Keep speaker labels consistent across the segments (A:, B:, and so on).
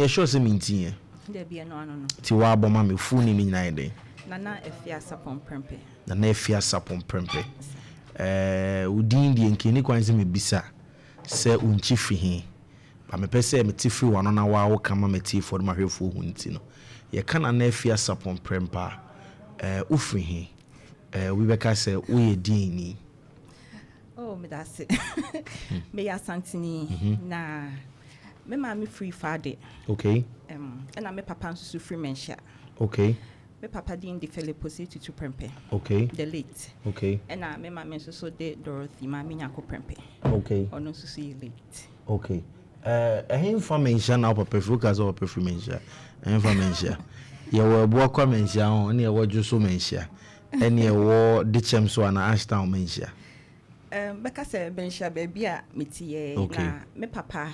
A: me sure say mintie.
B: There be no.
A: Ti wa boma me fu ni mi nyina ide.
B: Nana Afia sapon Prempeh.
A: Nana Afia sapon Prempeh. Udin die nkini kwanse me bisa se unchi fi he. Ba me pese me ti fi wano na wa wo kama me ti for ma hwefo hu nti no. Ye kana na Afia sapon Prempeh. Ufri he. We beka se wo ye din ni.
B: Oh, me that's it. Me ya santini na me mama free father.
A: Okay.
B: And me papa nso free mentia.
A: Okay.
B: Me papa din de Philip Osei to Prempeh.
A: Okay.
B: The late.
A: Okay.
B: And me mama nso so de Dorothy mama nyako Prempeh.
A: Okay.
B: Ono nso so late.
A: Okay. Him for mentia na papa focus on papa free mentia. Him for mentia. Ye wo bo kwa mentia on na wo juso mentia. And ye wo de chem so na Ashtown mentia.
B: Beka se mentia baby a metie na me papa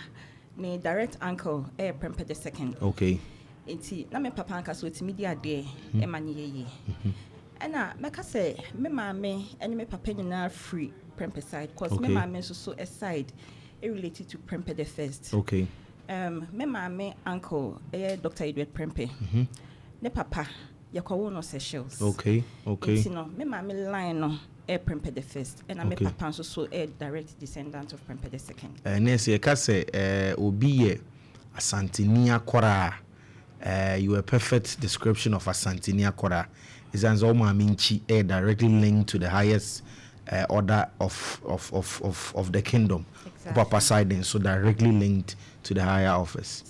B: me direct uncle Prempeh the second.
A: Okay.
B: Enti na me papa anka so etimi di ade e manye yeye. Ena meka se me maame ene me papa nyina free Prempeh side cause me maame so aside related to Prempeh the first.
A: Okay.
B: Me maame uncle Dr. Edward Prempeh. Ne papa yakwawo no Seychelles.
A: Okay. Okay.
B: Enti no me maame line no Prempeh the first and me papa so direct descendant of Prempeh the second.
A: Nese ka se obi ye Asantini Akora. You a perfect description of Asantini Akora. Is an Minchi directly linked to the highest order of the kingdom. Exactly. Papa side so directly linked to the higher office.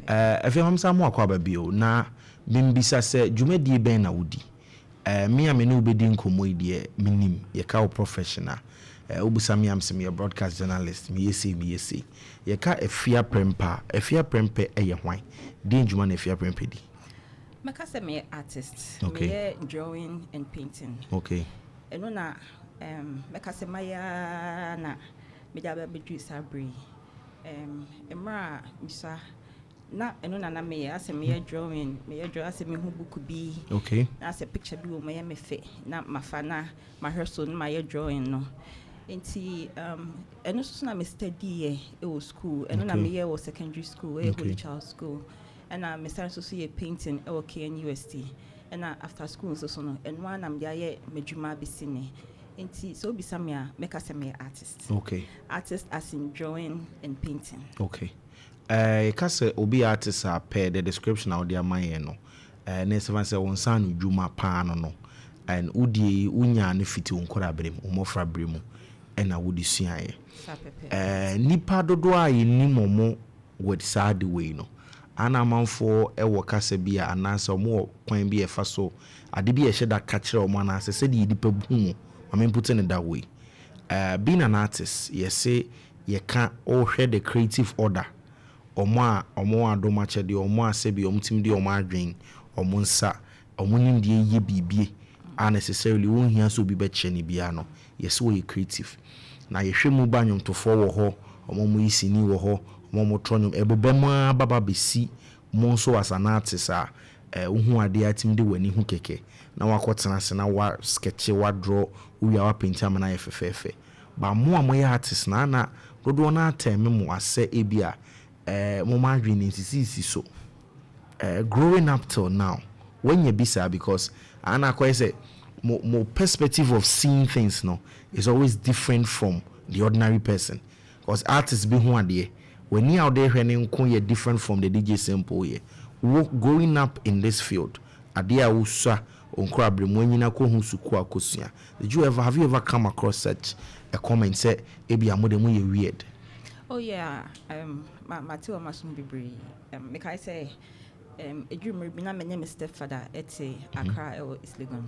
A: If you have some more kwababio na bimbisa se jumedi ben na wudi. Me am no bedi nkomo ide minim ye ka professional. Obusa me am se me broadcast journalist me yesi. Ye ka Afia Prempeh eye hwan. Di njuma na Afia Prempeh di.
B: Maka se me artist.
A: Okay.
B: Me drawing and painting.
A: Okay.
B: Eno na maka se maya na me da ba bedu sabri. Emra misa na eno na me ase me drawing me draw ase me hu book bi.
A: Okay.
B: Na ase picture bi wo me me fe na mafana ma hweso na my drawing no. Enti eno so na me study e wo school eno na me ye wo secondary school Holy Child School and me start so see painting e wo KNUST and after school so no eno na me ye medwuma bisine. Enti so bisa me a make us me artist.
A: Okay.
B: Artist as in drawing and painting.
A: Okay. Kase obi artist a per the description out there my no. Na seven say won san dwuma pa no. And udi unya ne fiti unkora brem umofra bremu ena wudi suaye. Nipa dodo a yini momo with sad way no. Ana manfo ewo kase bia ananse omo kwan bi efa so ade bi ehye da ka kire omo ananse se de yidipa bu I'm putting it that way. Being an artist, you say you can't all share the creative order. Or more do much at the or more sebi or mutim di or more drink or monsa or moon di ye be unnecessarily won't hear so be betcheni biano. Yes, we creative. Now you should move banyum to forward ho or momo isi ni wo ho momo tronium ebobema baba besi monso as an artist who are the team de weni hu keke na wakotena se na wa sketch wa draw we are paint am na yefefefe ba mo amoya artist na dodo na ateme mo ase ebia mo ma dwene sisi so growing up till now when you bisa because ana ko say mo perspective of seeing things no is always different from the ordinary person because artists be who are there when you out there when you different from the DJ Simple here growing up in this field adia usa onkra bremonyina ko hu suku akosua have you ever come across such a comment say ebi amode mu ye weird?
B: Oh yeah, Matthew Masum Bibri make I say edwumre bi na me ne stepfather ete Accra is Legon.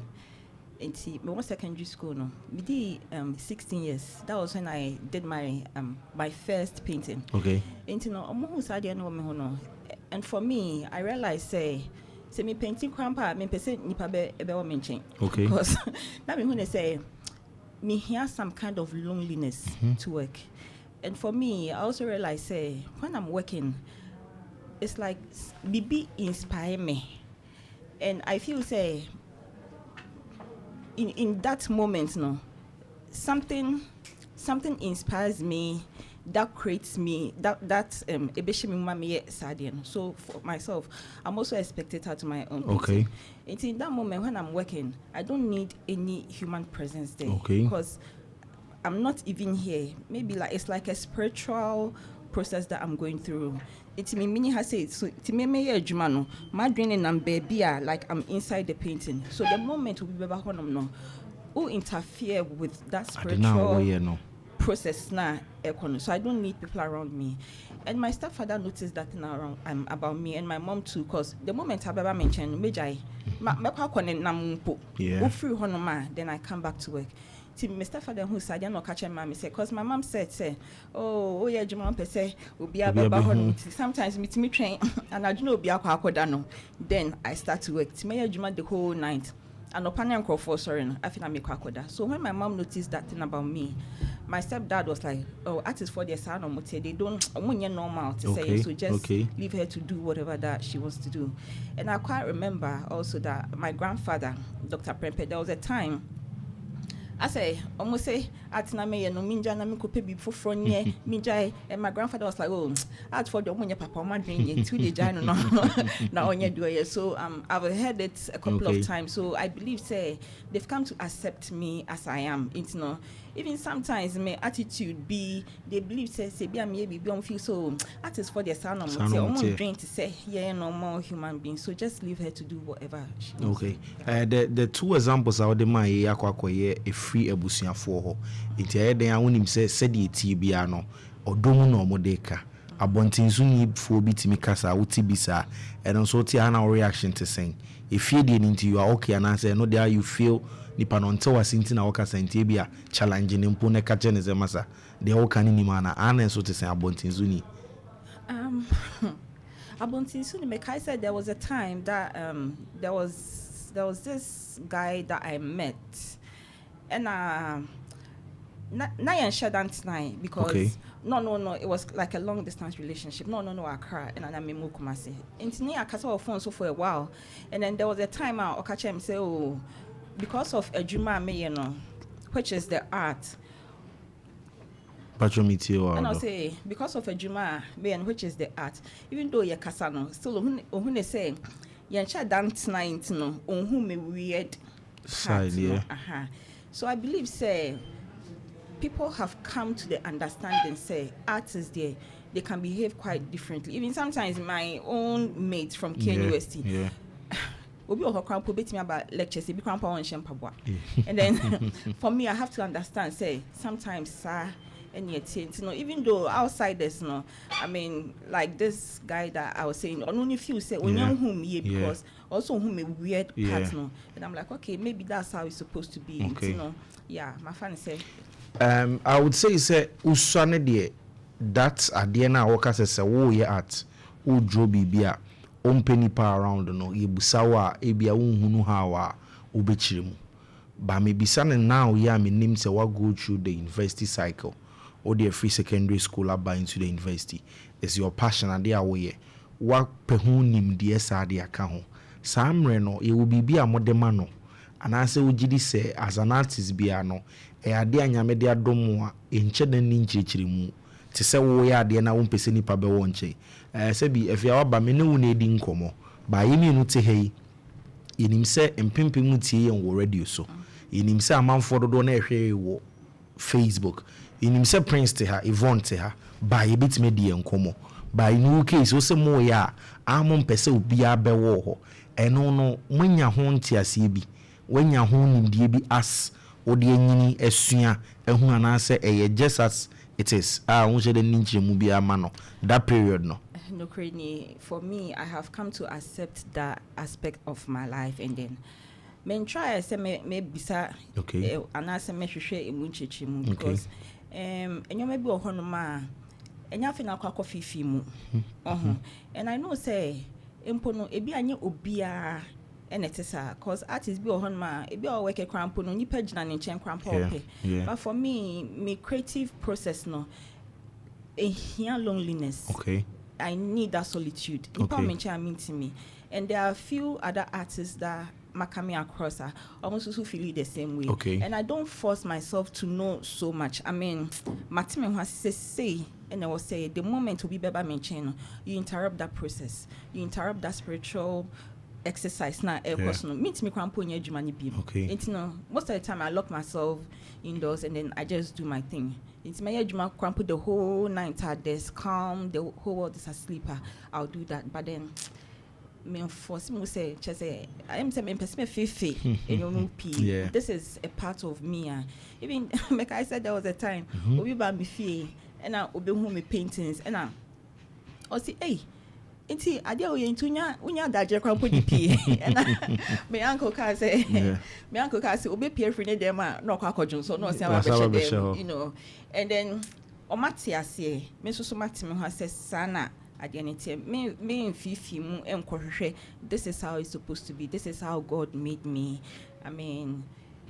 B: Enti me was secondary school no me did 16 years. That was when I did my first painting.
A: Okay.
B: Enti no omo hu sa de no me ho no. And for me, I realized say me painting crampa me pese nipa be wo menchen.
A: Okay.
B: Because na me who say me hear some kind of loneliness to work. And for me, I also realized say when I'm working, it's like BB inspire me. And I feel say in that moment no something inspires me that creates me that so for myself, I'm also a spectator to my own
A: okay.
B: It's in that moment when I'm working, I don't need any human presence there,
A: okay,
B: because I'm not even here. Maybe like it's like a spiritual process that I'm going through. It's me mini has said so to me jumano my dreaming and baby like I'm inside the painting. So the moment we be back on no who interfere with that spiritual process now. So I don't need people around me. And my stepfather noticed that thing around about me, and my mom too, because the moment I ever mentioned Mejai, then I come back to work. My stepfather who said I not catching mommy say, because my mom said oh yeah, Juma say will be a sometimes meet me train and I don't know be a then I start to work. Timaya Juma the whole night. And opinion crop for sorry, I think I make kwakoda. So when my mom noticed that thing about me, my stepdad was like, "Oh, artists for their son or mote, they don't normal to say, so just leave her to do whatever that she wants to do." And I quite remember also that my grandfather, Dr. Prempeh, there was a time. I say, almost say, Atina me no minja na mi kope bi foforo nye minja, and my grandfather was like, "Oh, at for the omunya papa ma dwen ye tu de jano no na onye do ye." So I've heard it a couple of times. So I believe say they've come to accept me as I am. It's no even sometimes my attitude be they believe say be am be on feel so artist for their son or say dream to say yeah normal human being. So just leave her to do whatever she wants.
A: Okay. The two examples are the my yakwakoye a free ebusuafo ho. Nti den ahonim se sede tie bia no odom no modeka. Abontinsu ni fo bitimi kasa wuti bisa and so ti ana reaction to saying if you did into you are okay and answer no there you feel nipa no nte wasinti na wakasa nti bia challenge ne mpo ne ka je ne zemasa de o kan ni mana ana so to say abontinsu ni
B: abontinsu ni make I said there was a time that there was this guy that I met and na yan share that tonight because no it was like a long distance relationship no Accra and I memo Kumasi intini akasa of phone so for a while and then there was a time out Okachem say oh because of Ejuma me you know which is the art and I'll say because of Ejuma me and which is the art even though you kasano still ohune say yan share that tonight no ohun me weird
A: side yeah
B: so I believe say people have come to the understanding say artists there they can behave quite differently. Even sometimes my own mates from KNUST obi okokran po betimi about lectures be kran pa on shempabwa and then for me I have to understand say sometimes sir and yet even though outsiders no I mean like this guy that I was saying only few say when whom because also whom a weird part no and I'm like okay maybe that's how it's supposed to be my fan say
A: I would say usane de that ade na woka say wo ye art wo draw bibia ompeni pa around no ye busawa ebia unhunu hawa obechiremu ba me bisane now ya me nim say what go through the university cycle or the free secondary school up into the university is your passion ade awoye what pehunim de sa ade aka ho samre no ye wo bibia modema no anase wogidi say as an artist bia no ade anyame de adom a enche na ni nchechiremu te se wo ya ade na wo mpese nipa be wo nche se bi Afia waba me ne wo na edi nkomo ba yemi nu te hei yenim se empempe mu tie yen wo radio so yenim se amanfo dodo na ehwe wo Facebook yenim se Prince te ha Yvonne te ha ba yebitime die nkomo ba inu case wo se mo ya amon pese obi abe wo ho eno no mwanya ho ntiase bi wanya ho nimdie bi as odi enyini esua ehu anase just as it is won shede ninchemu bi amano that period no
B: for me I have come to accept that aspect of my life and then men try say me bisa anase me hwehwe emu nchechemu because enyoma bi ohono ma enya fe na akwa fifi mu and I know say empono ebi anye obia and it is cause artists be on ma e be work a crampo no nipa gina ne nchen crampo but for me creative process no here loneliness I need that solitude nipa mencha mean to me and there are a few other artists that coming across almost also feel the same way and I don't force myself to know so much I mean matime has say and I will say the moment will be beba mention, you interrupt that process, you interrupt that spiritual exercise now meet me crampo in your beam.
A: Okay.
B: It's most of the time I lock myself indoors and then I just do my thing. It's my juma crampo the whole night at desk, calm, the whole world is asleep. I'll do that. But then me force me say I am saying person fifi and you p. This is a part of me. Even like I said there was a time we buy me fee and I obe home me paintings and I see hey Inti adia oye ntunya unya daje krampo DP and my uncle can say my uncle can say obe pie free dem a no kwa kodwon so no say am you know and then o mate ase me so mate me ho say sana adia nti me fifi mu enkohwehwe this is how it's supposed to be, this is how God made me. I mean,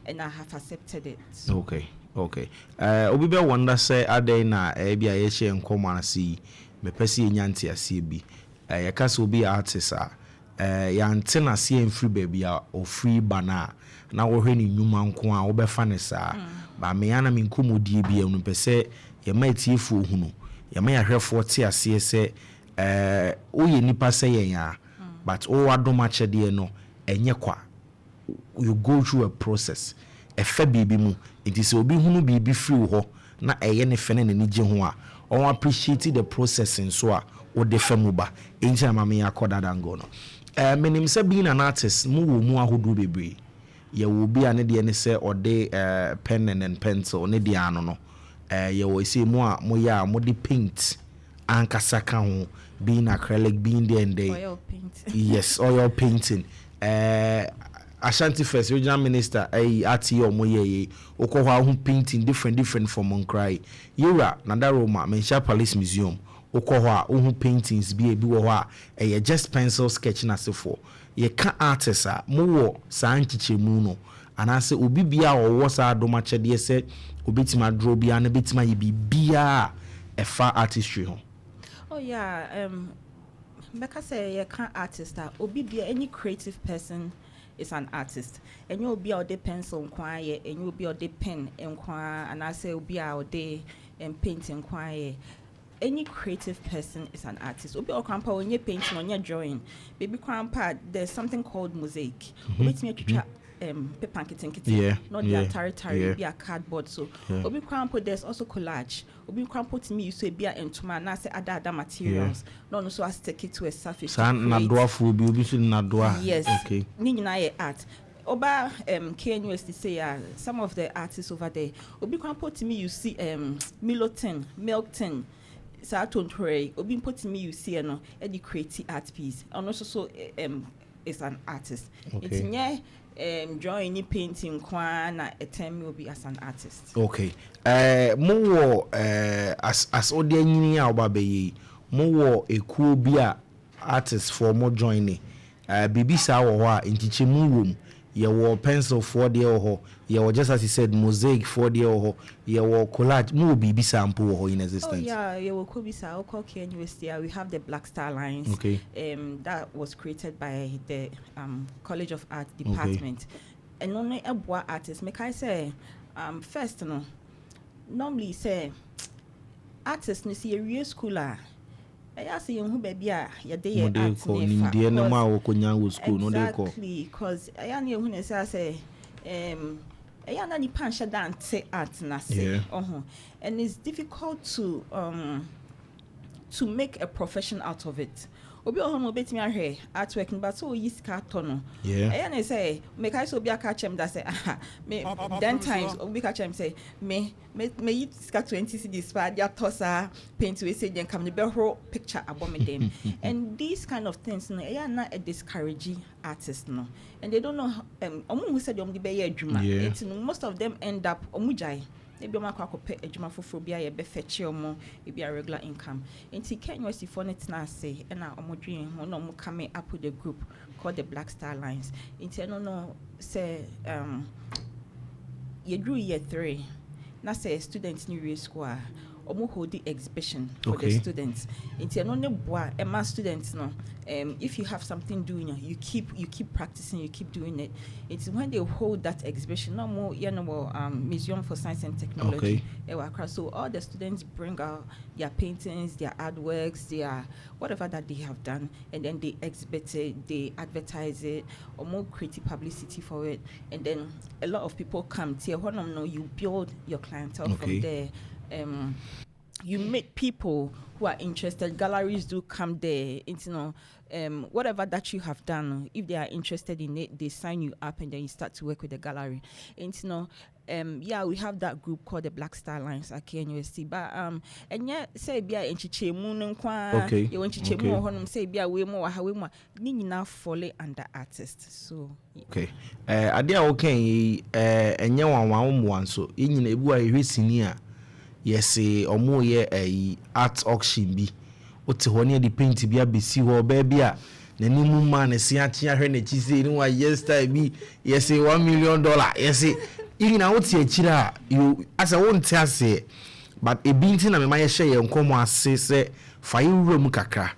B: and I have accepted it.
A: Okay obi be wonder say adai na bia ye hye enkomo anase me pese enyanti ase bi yakasa obi artist ya ntena se enfri baby a ofri bana na wo hwe ni nnwuma nko a wo be fa ne saa ba me yana me nkomodie bi enu pese ye ma etiefu ohunu ye ma yahwefo te ase se oye nipa se yen ya but o wadoma chede no enye kwa you go through a process efa bibi mu it is obi hunu bibi free ho na eye ne fene ne nige ho a o appreciate the process so a o de famu ba enja mama ya koda dango no menim se being an artist mu wo mu ahodo bebre ye wo bi ane de ne se o de pen and pencil ne de ano no ye wo se mu a mo ya mo de paint ankasa ka ho being acrylic being there and there
B: oil painting.
A: Yes, oil painting Ashanti First Regional Minister ati omo ye okwa ho painting different from Monkrai Yura Nadaroma Mensha Palace Museum okwa ho paintings bi wo ho a just pencil sketching asefo ye ka artist a mo wo saa nchichemu no anase obi bia wo saa doma chede se obetima draw bia na betima ye bia efa artistry ho.
B: Oh yeah, Becca say you can't artist obi bia any creative person is an artist. And you'll be out the pencil quiet, and you'll be out the pen and quiet, and I say you'll be out there and painting quiet. Any creative person is an artist. Obi or grandpa when you're painting on your drawing, baby grandpa, there's something called mosaic. Let me try paper kitty, not the atari, be a cardboard. So obi grandpa, there's also collage. Obi grandpa to me you say be a entuma, and I say other materials. No, so I stick it to a surface. Yes. Okay. Ni art. Oba KNUST say some of the artists over there. Obi grandpa to me you see Milton. So I don't pray. Obi put me you see no any creative art piece. And also so is an artist.
A: Okay.
B: It's near drawing painting kwana a time will be as an artist.
A: Okay. More as odi nyini a oba be more ekuo bia artist for more joining. Bibi sa wo ho a nchichemu wom ye wo pencil for de ho ye wo just as he said mosaic for de ho ye wo collage mu bibi sample ho in existence.
B: Oh yeah, ye wo kobisa okay university we have the Black Star Lines.
A: Okay.
B: That was created by the College of Art department. Okay. And only a boy artist make I say first no normally say artists ni see a real schooler. I say you baby ya dey art
A: ni dey no ma wo konya wo school no dey call.
B: Exactly, because I am who say I am ni pan dance art na say and it's difficult to make a profession out of it. Obi ohun obetimi ahwe artwork but so yi sika to no. I am say make I so be a catch him that say me then times obi catch him say me yi sika 20 cedis pa dia tosa paint we say then come the behro picture about me them. And these kind of things no are not a discouraging artist no. And they don't know omu who said the be adwuma. Most of them end up omujai. Maybe I'm going to pay a juma for be a befetch or be a regular income. And he can't use the phone it's not say, and now I'm dreaming one of coming up with a group called the Black Star Lines. No say, you drew year 3. Now say students new school. hold the exhibition for the students. It's no boy, my students no. If you have something doing, you keep practicing, you keep doing it. It's when they hold that exhibition, no more, Museum for Science and Technology. So all the students bring out their paintings, their artworks, their whatever that they have done, and then they exhibit it, they advertise it, or more creative publicity for it, and then a lot of people come. You build your clientele from there. You meet people who are interested. Galleries do come there. Whatever that you have done, if they are interested in it, they sign you up, and then you start to work with the gallery. We have that group called the Black Star Lines at KNUST. But and yet say be a enchichemu nkwa, you enchichemu honum say be a we more how we more. Ni na fall under artists. So adia okay enye wan so nyina ebu a ehwesini a yes omo ye art auction bi ote ho ne de paint bi abesi ho baby a nanimu man se atia hwe na chi say ni wa yes time bi yes $1 million yes na wote akira you as a won't say but e binti na me ma ye hye ye nkomo ase se fa yiwura kakra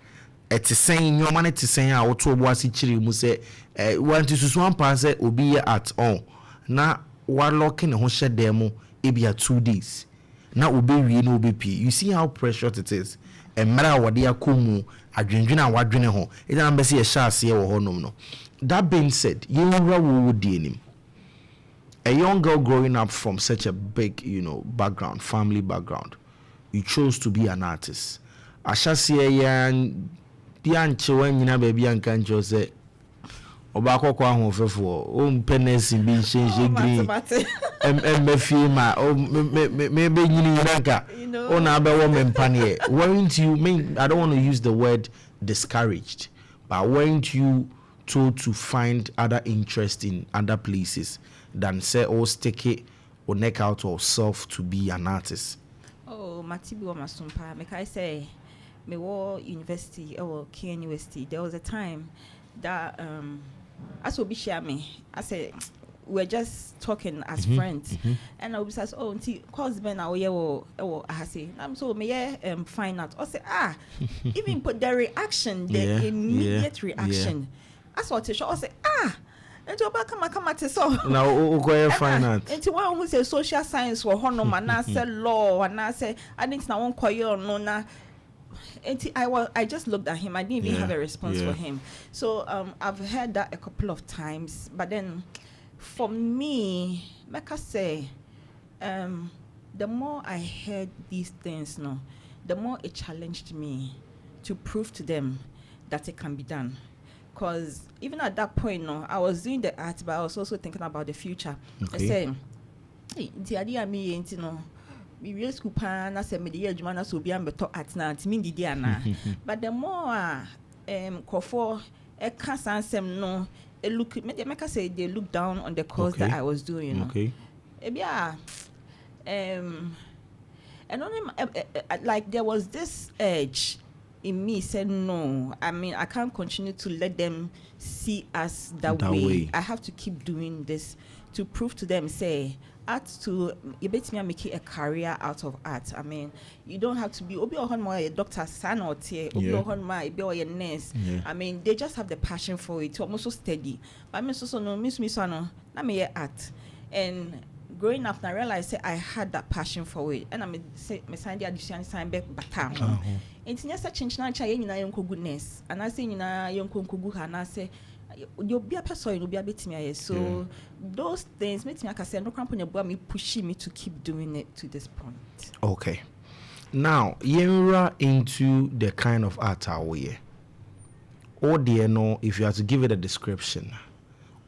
B: etisen nyoma ne tisen a woto obo ase kire mu se wanti susu ampa se obi ye at on na wa lock ne ho hye dem e bia 2 days na obewie na obepi. You see how precious it is. Emra wade akomu adwendwena wadwene ho e na mbese ye sha ase wo honom no. That being said, you wo di enim. A young girl growing up from such a big, background, family background, you chose to be an artist. Ashasiye yan dianche wanyina baby ankancho say obako kwa ho fefo o mpenesi bi nshenje green mfie ma o me be nyini naka o na be wo mempane. Weren't you I don't want to use the word discouraged, but weren't you told to find other interest in other places than say stick it or neck out or self to be an artist? Matibi wa masumpa make I say me wo university or KNUST. There was a time that as we share me, I say we're just talking as friends, and I was like, cause Ben I say I'm so me fine art. I say even put the reaction, the immediate reaction. I saw it. I say and to come at so
A: now go fine art.
B: And to one who say social science or honor and I say law and I say I didn't know one choir no na. And I just looked at him. I didn't even have a response for him. So I've heard that a couple of times. But then for me, like I say, the more I heard these things, the more it challenged me to prove to them that it can be done. Because even at that point, I was doing the art, but I was also thinking about the future. I said, the idea me, we real school pan na say me dey adwuma na so obi am beto at na ntimi ndidi ana but the more kofo e ka sansem no e look me dey make say they look down on the course that I was doing e bia and only like there was this urge in me said no, I mean I can't continue to let them see us that way. I have to keep doing this to prove to them say art to you bet me make a career out of art. I mean, you don't have to be obi ohon mo a doctor son or tie obi ohon ma be or a nurse. I mean, they just have the passion for it. Almost so steady. But me so no miss me so no na me art. And growing up I realized I had that passion for it. And I me sign the addition sign back batam. And it's just change na cha nyina yonko goodness. And I say nyina yonko nkogu ha na say you'll be a person, you'll be a bit me. So those things make me like I said, no company about me pushing me to keep doing it to this point. Okay.
A: Now, you're into the kind of art we or dear no, if you have to give it a description,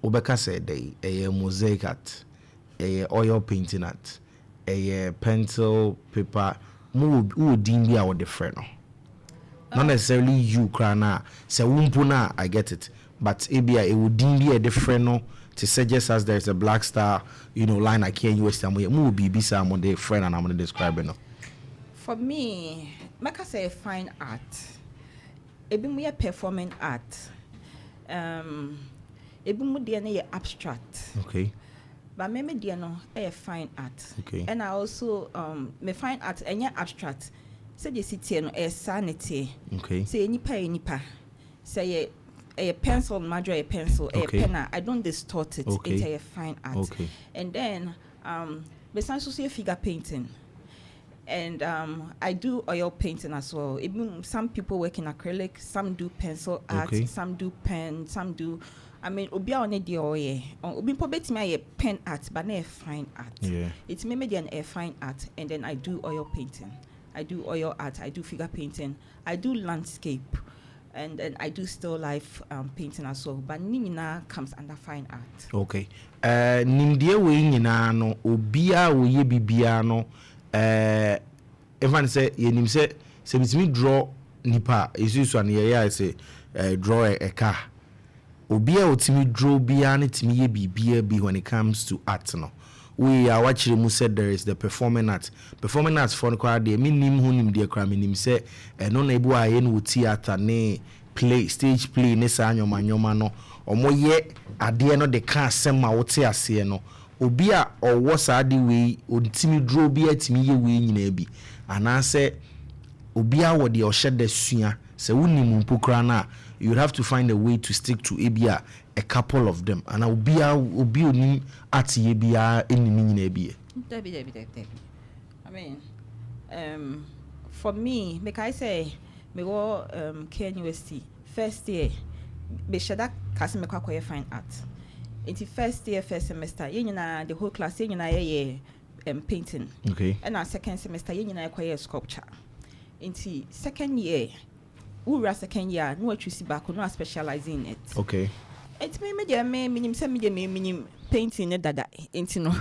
A: Obeka said a mosaic art, a oil painting art, a pencil, paper, who deem be our different. Not necessarily you crana, say wumpuna, I get it. But ABI it would be a different no to suggest as there's a black star, line I can't use some way. Movie be some day friend and I'm gonna describe it.
B: For me, like I say fine art. It be more performing art. It be more DNA abstract.
A: Okay.
B: but me dear no fine art.
A: Okay.
B: And I also me fine art and abstract. Say the city no sanity.
A: Okay.
B: Say nipa. Say a pencil, major a pencil, a pen. I don't distort it into a fine art.
A: Okay.
B: And then besides also figure painting. And I do oil painting as well. Even some people work in acrylic, some do pencil art, some do pen, some do. I mean, obi on the oil. Obi probably me a pen art, but not a fine art.
A: Yeah.
B: It's maybe a fine art, and then I do oil painting. I do oil art. I do figure painting. I do landscape, and then I do still life painting as well. But nina comes under fine art.
A: Okay. Nimdie we nyina no obia wo ye bibia no everyone say yenim say bitimi draw nipa isusu an ye say draw a car. Obia otimi draw bia na timi ye bibia bi when it comes to art no. We are watching mu said there is the performing art for no kwa de minim hu nim de kra minim say no na ebu aye no theater ne play stage play ne sa nyoma no omoye ade no de ka asem ma wote ase no obi a owo sa de we ontimi draw bi atimi ye we nyina bi anase obi a wo de o hyede sua se wonim mpokra na you would have to find a way to stick to a couple of them and obi onim atiye bia enini nyina bi
B: Debbie. I mean for me make I say me go KNUST first year be shada kasi me kwa fine art into first year first semester yenyina the whole class yenyina ye painting and our second semester yenyina kwa sculpture into second year second year no choose back no specialize in it.
A: Okay.
B: It's me minim painting dada into no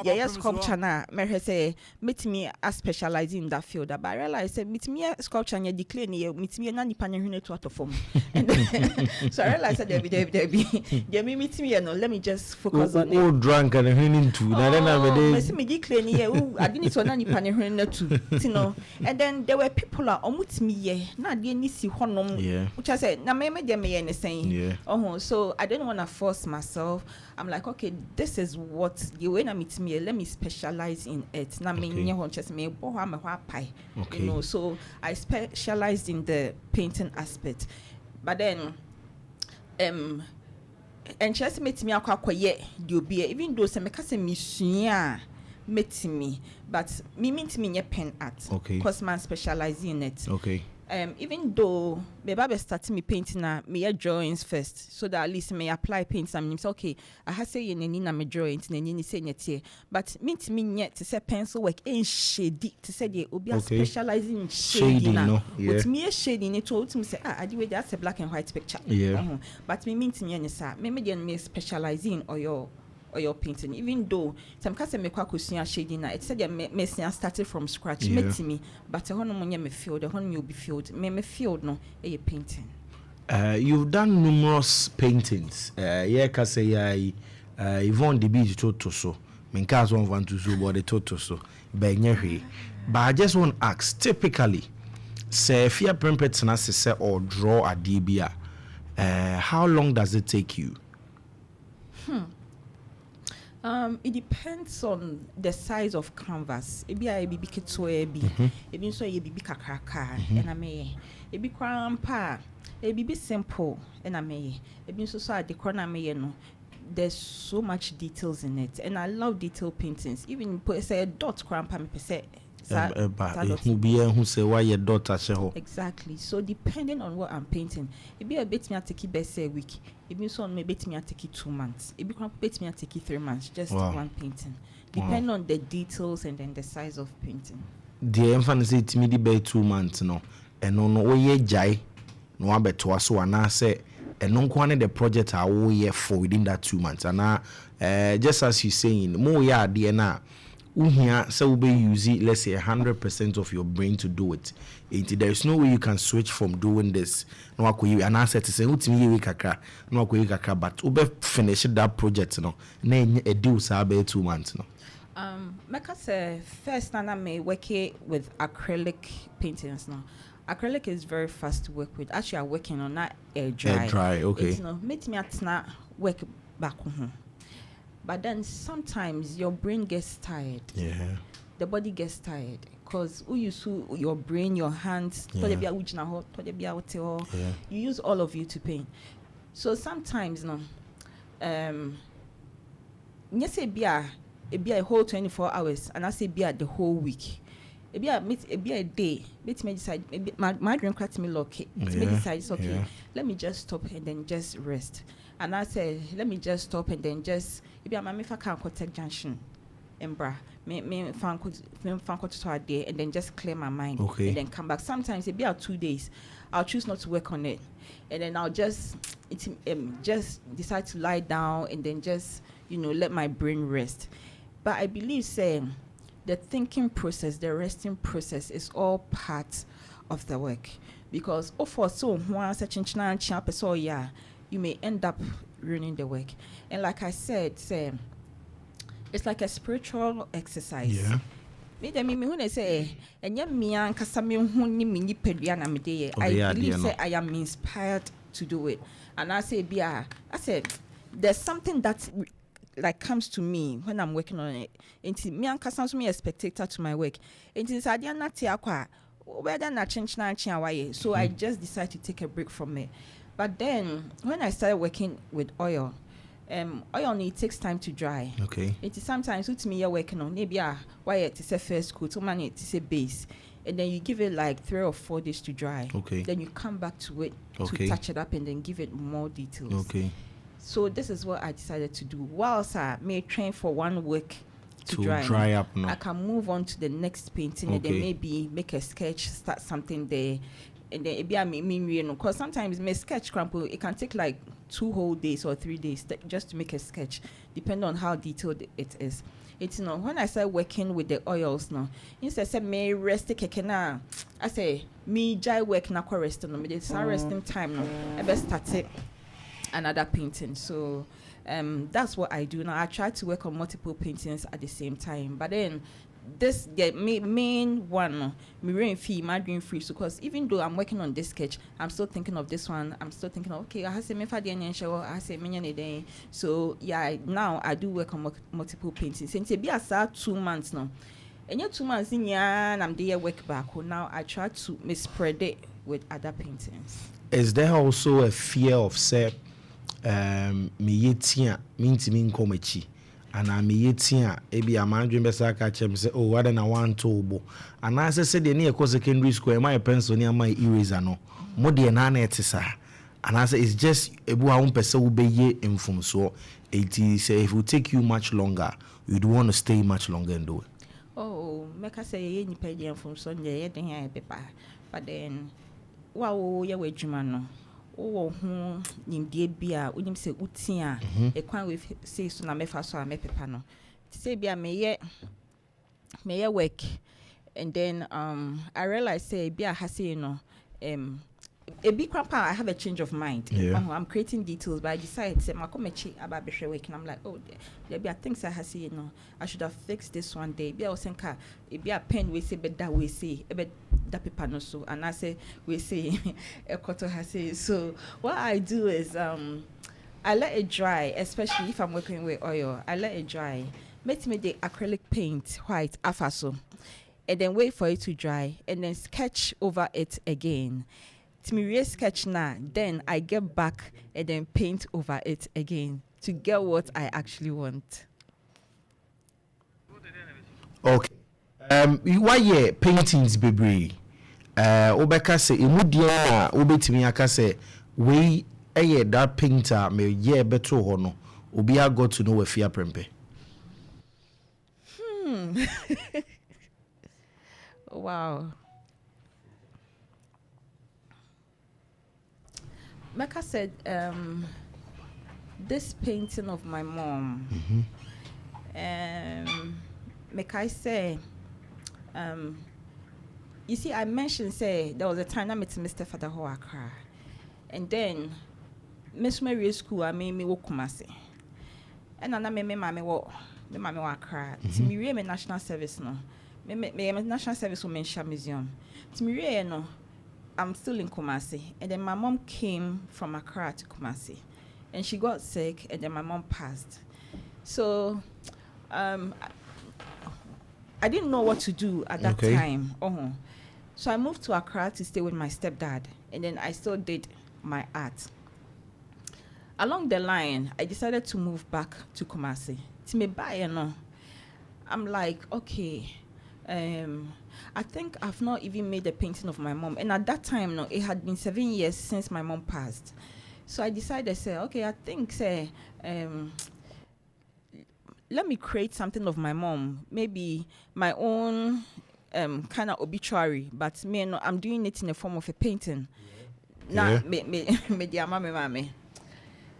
B: yeah sculpture na me say meet me a specialize in that field but I realize say meet me sculpture and declare meet me na nipa hune to form so I realize that Debbie meet me no let me just focus on
A: it drunk and hune to na then
B: me declare I didn't so na nipa hune to you know and then there were people are omut me ye na de ni si honom which I said na me dey me anything so I didn't want to force myself. I'm like, okay, this is what the way I meet me. Let me specialize in it. Na me just me you know. So I specialized in the painting aspect, but then and just meet me akwa even though some make me suya meet me, but me meet me pen art. Because man specialize in it. Even though maybe starting me painting me drawings first, so that at least me apply paint. I mean, it's okay. I have say you na me drawings, you say nyete. But me yet to say pencil work ain't shady. To say they obi specializing in shading. But me shading it told me say I do that's a black and white picture. But me any sir. Me specializing or your painting, even though some case me kwa kusia shading it said me started from scratch me but the one me field the one you be field me field no a painting.
A: You've done numerous paintings ka say Yvonne the beach to so men cars one want to so body to so but I just want to ask typically say Afia Prempeh na say or draw a dbia how long does it take you?
B: It depends on the size of canvas. Ebi a ebi ketewa ebi, ebi nso ebi kakraka, and me. Ebi krampa, ebi simple, and me. Ebi nso so ade kora na me no. There's so much details in it, and I love detail paintings. Even put say a dot krampa me say. Exactly. So depending on what I'm painting, it be a bit me take it say a week. It means on me bit me take it 2 months. It become bit me take it 3 months. Just one painting. Depending on the details and then the size of painting.
A: The emphasis it me be 2 months no. And no ye jai no abeto so ana say and no kwane the project I wo ye for within that 2 months. And just as you saying, more ya de na so we use it, let's say 100% of your brain to do it. There is no way you can switch from doing this. No, an answer to say, no, but ube finish that project, no, then a do sabe 2 months, no.
B: Meka say first na me work with acrylic paintings now. Acrylic is very fast to work with. Actually, I'm working on that air dry.
A: Okay.
B: It's no, meet me at na work back home. But then sometimes your brain gets tired.
A: Yeah.
B: The body gets tired because your brain, your hands, you use all of you to paint. So sometimes yes, it be a whole 24 hours, and I say be the whole week. It be a day. Let me decide. My dream cracked me lucky. Let me decide. It's okay. Yeah. Let me just stop and then just rest. And I say, let me just stop and then just. If I can't contact junction, embra. Me fan to a day and then just clear my mind.
A: Okay.
B: And then come back. Sometimes it be out 2 days. I'll choose not to work on it, and then I'll just decide to lie down and then just let my brain rest. But I believe saying the thinking process, the resting process is all part of the work, because for so you may end up ruining the work. And like I said, it's like a spiritual exercise.
A: Yeah.
B: I believe say I am inspired to do it. And I say there's something that like comes to me when I'm working on it. Into me and me a spectator to my work. Into so I just decided to take a break from it. But then when I started working with oil it takes time to dry.
A: Okay.
B: It is sometimes with me you're working on maybe why it is a first coat, so man it is a base. And then you give it like 3 or 4 days to dry.
A: Okay.
B: Then you come back to it to touch it up and then give it more details.
A: Okay.
B: So this is what I decided to do. Whilst I may train for 1 week to
A: dry up now,
B: I can move on to the next painting and then maybe make a sketch, start something there. And then because sometimes my sketch crumple, it can take like 2 whole days or 3 days just to make a sketch, depending on how detailed it is. It's when I started working with the oils now, instead say me rest I say me jai work na rest no, me start resting time no, I best start it another painting. So that's what I do now. I try to work on multiple paintings at the same time, but then this main one me rain fee my dream free, so because even though I'm working on this sketch, I'm still thinking of this one. I'm still thinking of okay, I say me for the show, I say me day. So yeah, now I do work on multiple paintings. Since it be as 2 months now, and 2 months in and I'm there work back. Now I try to spread it with other paintings.
A: Is there also a fear of say me yetia me nkomachi and I me yetia ebi amandwe besa ka chem say oh what na want to bo and I say the near secondary school my pencil near my eraser no mo de na na etisa and I say it's just ebu a person will be ye Opemsuo. It is if it will take you much longer, you'd want to stay much longer and do it.
B: Oh, make I say ye ni pedi Opemsuo ye den ya pepa, but then wow ye we dwuma no wo ho nimdie bia unim se utia e kwan we say so na mefa so a mepepa no say bia me ye work, and then I realized say bia ha say a big crap I have a change of mind. I'm creating details, but I decided say makomechi about be work, and I'm like, oh there be things I have say I should have fixed this one day. Be I was saying it be a pen we say but that we say that paper no so, and I say we say a quarter has say. So what I do is I let it dry, especially if I'm working with oil. I let it dry. Make me the acrylic paint white Afia, and then wait for it to dry, and then sketch over it again. To me sketch now, then I get back and then paint over it again to get what I actually want.
A: Okay. Why ye paintings bebre? Obeka say imudia obetimi aka say we that painter me ye beto ho no obi a got to know Afia Prempeh.
B: Wow. Mecca said, this painting of my mom, Mecca say, you see, I mentioned, say, there was a time I met Mr. Father Hoakra, and then Miss Mary's school, I made me walk Kumasi, and I made me mammy walk, the mammy walk cry. To me, really, national service, no, me national service women museum. To me, really, no. I'm still in Kumasi, and then my mom came from Accra to Kumasi, and she got sick, and then my mom passed. So I didn't know what to do at that time. So I moved to Accra to stay with my stepdad, and then I still did my art. Along the line, I decided to move back to Kumasi. I'm like, okay, I think I've not even made a painting of my mom. And at that time, it had been 7 years since my mom passed. So I decided, okay, I think, let me create something of my mom, maybe my own kind of obituary, but I'm doing it in the form of a painting.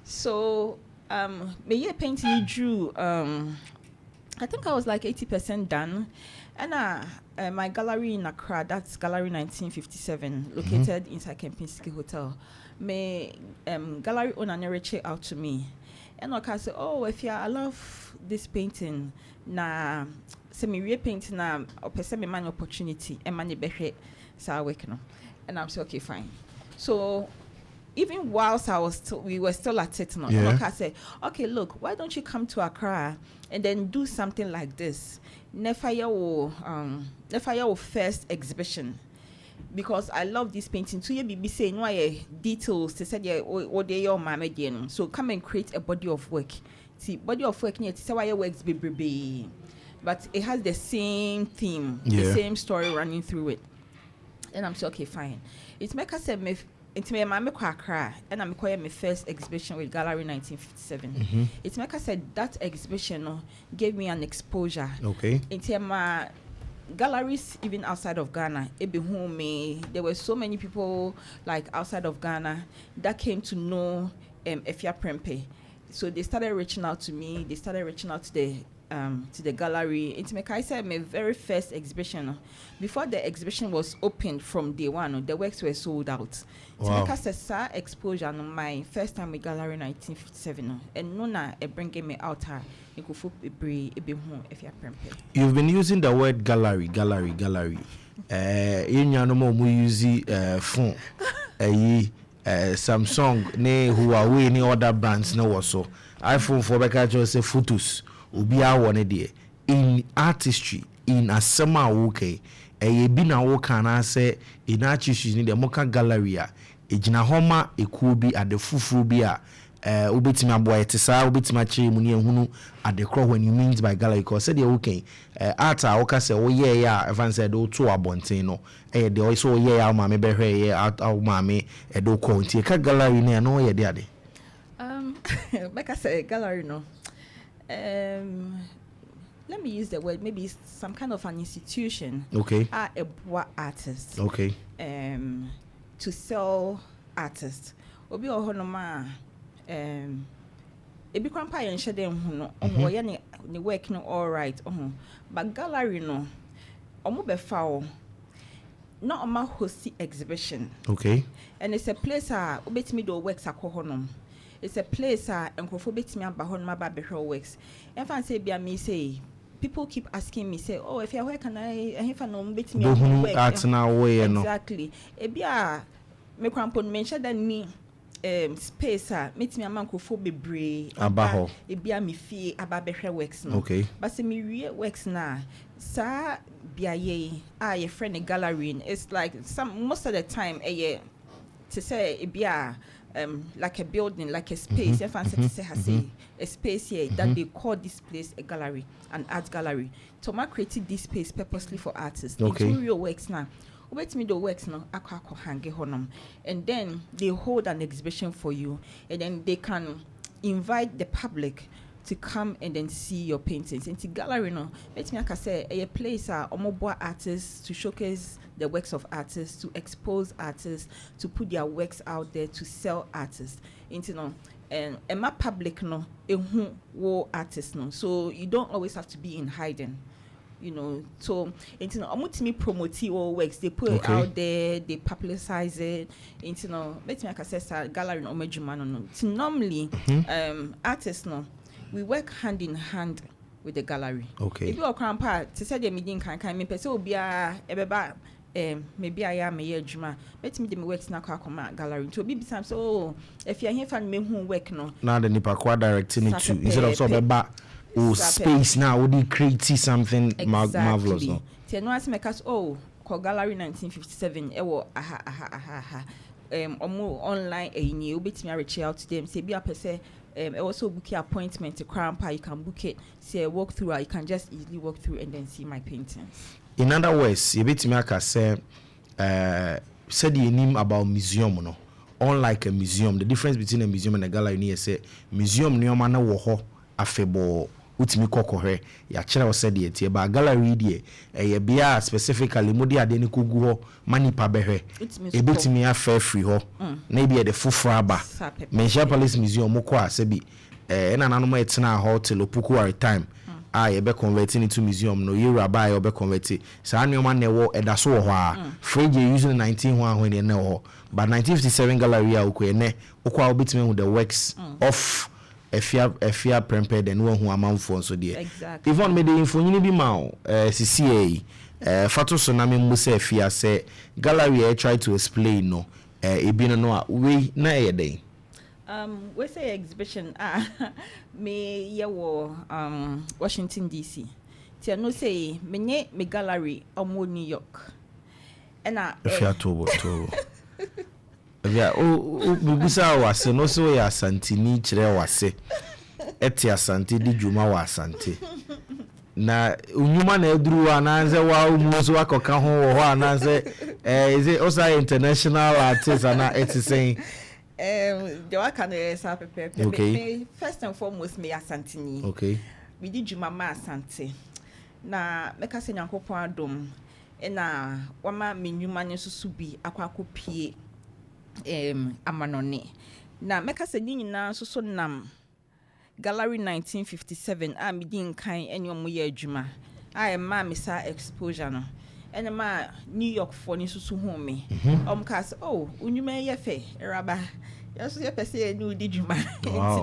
B: So me painting drew. I think I was like 80% done, and my gallery in Accra, that's Gallery 1957, located inside Kempinski Hotel. My gallery owner reached out to me. And I said, oh, Afia, I love this painting. Na semi painting na opese me man opportunity and money behwe sa work no. And I'm saying, okay, fine. So even whilst we were still at it, and I said, okay, look, why don't you come to Accra and then do something like this? Never your first exhibition. Because I love this painting. So you be saying why details to say what they your mama. So come and create a body of work. See, body of work near to say why your works be. But it has the same theme, the same story running through it. And I'm saying, okay, fine. It's make us say me it's my mama Accra, and I'm calling my first exhibition with Gallery 1957. It's make us say that exhibition gave me an exposure.
A: Okay.
B: Into my galleries even outside of Ghana, there were so many people like outside of Ghana that came to know Afia Prempeh. So they started reaching out to me. They started reaching out to the gallery. It's like I said, my very first exhibition. Before the exhibition was opened from day one, the works were sold out.
A: Wow.
B: It's like I exposure on my first time with Gallery 1957, and Nona bringing me out her.
A: You've been using the word gallery. In your normal we use phone, Samsung, ne Huawei, ne other brands no also. iPhone for Becca just say photos. Ubia one day in artistry in a summer okay. Bina woka na say in artistry in the Moka Gallery. Ejina homa ekubi at the fufu bia. Ubetima boy tisa ubetima chi muni hunu at the crow when you means by gallery because said okay art oka say oh yeah everyone said oh to abonte no they also yeah mama be here out mama do ko nti ka gallery na no yeah there
B: like I say gallery no let me use the word maybe some kind of an institution,
A: okay,
B: a boy artist,
A: okay,
B: to sell artists obi ohonoma ebi kwampa yen hye dem hu no omo ye ne work no all right but gallery no omo be fa o no omo host exhibition,
A: okay,
B: and it's a place obetimi do works akohonom. It's a place enkofo betimi aba honom aba behwe works en fan say bia me say people keep asking me say oh if you where can I if no betimi work
A: art na way no
B: exactly e bia me kwampo mention that ni space metimi amankofo bebre
A: abaho
B: e bia me fie aba behwe works no,
A: okay,
B: but say me wie works na sa bia ye your friend gallery it's like most of the time to say e bia like a building, like a space. If I say a space here that they call this place a gallery, an art gallery. So I created this space purposely for artists.
A: Okay.
B: Into real works now. Wait me the works now. And then they hold an exhibition for you, and then they can invite the public to come and then see your paintings. Into gallery no, let me like I say a place omoboa artists to showcase the works of artists, to expose artists, to put their works out there, to sell artists. Into no, and my public no, wo artists no. So you don't always have to be in hiding. You know, so into no, me promote your works. They put it out there, they publicize it. Into no, let me like I say gallery no no. So normally, artists no. We work hand in hand with the gallery.
A: Okay.
B: If you are grandpa, to say the meeting can me person will be maybe I am a year juma. Let me the work now come gallery. To be some so if you are here for me who work no.
A: Now the nipa kwa directing it to instead of so beba or space now would you create something marvelous no
B: no as make us gallery 1957 aha online you bit me reach out to them say be a person also book your appointment to Prempeh, you can book it, say walk through, you can just easily walk through and then see my paintings.
A: In other words, you bit me say said you name about museum no. Unlike a museum, the difference between a museum and a gallery near say museum near mana woho afebo utimi kokohe ya chere o said ye ba gallery die e bia specifically modi ade ni kogu ho manipa behwe e betimi afa free ho na bia de foforo aba Menchia Palace Museum moko asebi na nanom etena hotel Opukuwari time ye be converting into museum no year aba ye be convert sa anoma na wo edaso ho a fridge using 19 ho ahwe ne ho but 1957 gallery a ukwe ne ukwa obetimi hu the works of Afia Prempeh den wo hu amanfo so de
B: exactly
A: even me the info nyini bi ma CCA fato so na me mbusa Afia say gallery I try to explain no e bi no a we na ye den
B: we say exhibition me ye wo Washington DC ti no say me gallery omo New York na
A: Afia to Afia bubusa wase no so ya santini kire wase eti asante di djuma wa asante na unyuma na eduru ananze wa umuzo akoka ho ho ananze is it also international artist and it's saying
B: the work can okay. First and foremost me asantini
A: okay
B: we did djuma ma asante na meka se nyankopon adom na wama menyuma ne susu bi akwakopie amanone na meka se nyina so nam gallery 1957 me din kan ene omo ye adwuma ma me sa exposure no ene ma New York for ni susu hu me ka se unyuma ye fe eraba yaso ye pese ni udi dwuma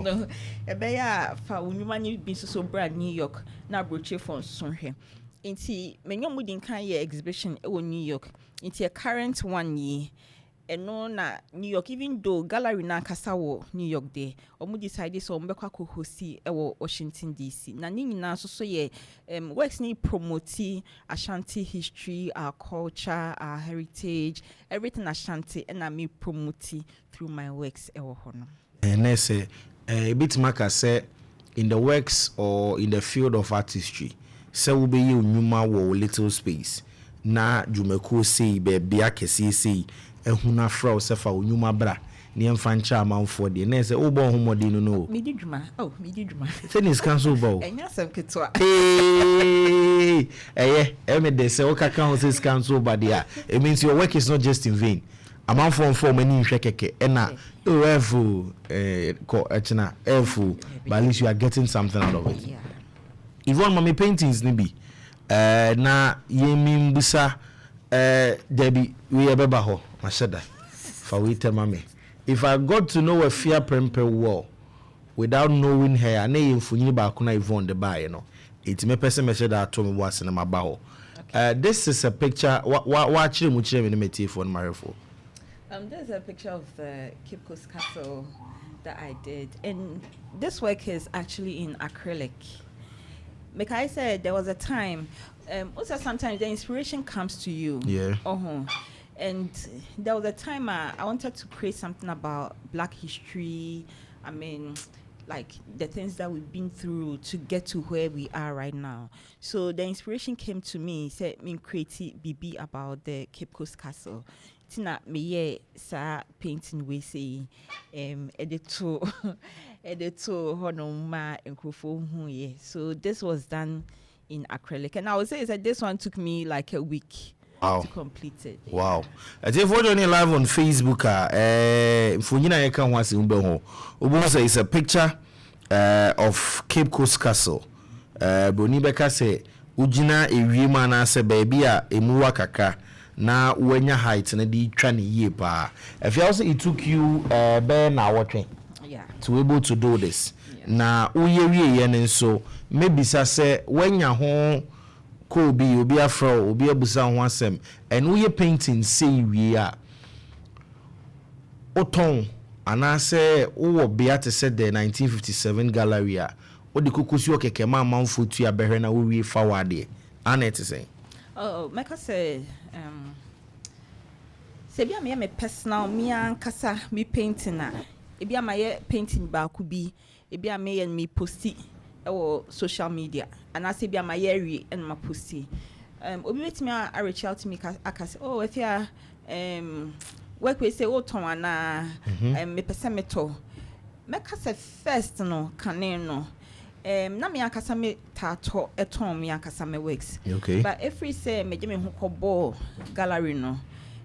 B: no ebe ya fa unyuma ni bi susu bra New York na broche for so hwe nti menyo mu din kan ye exhibition e wo New York nti a current one ye eno na New York even though gallery na kasa wo New York dey omu decide so mbekwa ko hosi e wo Washington DC na ni nyina so ye works ni promote Ashanti history, our culture, our heritage, everything Ashanti and I me promote through my works e wo ho no
A: and say a bit maka say in the works or in the field of artistry say we be you nyuma wo little space na jumeko say be bia kesi say ehuna fra o sefa onyuma bra ne emfancha amanfo de na se obo homode no
B: me di dwuma
A: say nis cancel bo
B: enya sem ketwa
A: me de say o kaka ho say cancel ba dia it means your work is not just in vain amanfo for many hwe keke na efu ko echina efu but at least you are getting something out of it even my paintings ni bi na yemi mbusa Debbie we ebeba ho mashada for we tell mama if I got to know Afia Prempeh well without knowing her na yemfunyi ba ko na Yvonne de ba ye no it me person me shada ato me wase na maba ho this is a picture wa chire mu chire me no metie for my refo
B: there's a picture of the Cape Coast Castle that I did and this work is actually in acrylic. Like I said, there was a time also sometimes the inspiration comes to you.
A: Yeah.
B: And there was a time I wanted to create something about Black history. I mean, like the things that we've been through to get to where we are right now. So the inspiration came to me, said me create BB about the Cape Coast Castle. Tina me sa painting we say editor honoma enkrofo hu ye. So this was done in acrylic and I would say that this one took me like a week to complete it.
A: Wow. I tell you any live on Facebook funyina ye kan wase umbe ho. Obo say it's a picture of Cape Coast Castle. Boni beka say ugina ewiema na se baby a emuwa kakra na wenya height na di twa ne yie pa. If you also it took you be na watwe to be able to do this. Na uye wie ne so maybe say wenya ho ko bi obi afro obi abusa ho asem and uye painting say wie a oton ana say wo bia te said the 1957 gallery a what the kukusi o keke ma manfo tu ya behre na wo wie fa wade ana it say
B: oh make us say bia me personal me ankasa me painting na e bia my painting ba ku bi e bia me posti e social media and I say bia my area and my posti obi wetimi a reach out to me akase oh Afia work we say oh ton na me pese meto make us first no kane no na me akasa me tato eton me akasa me works
A: okay
B: but every say me je me ho kobo gallery no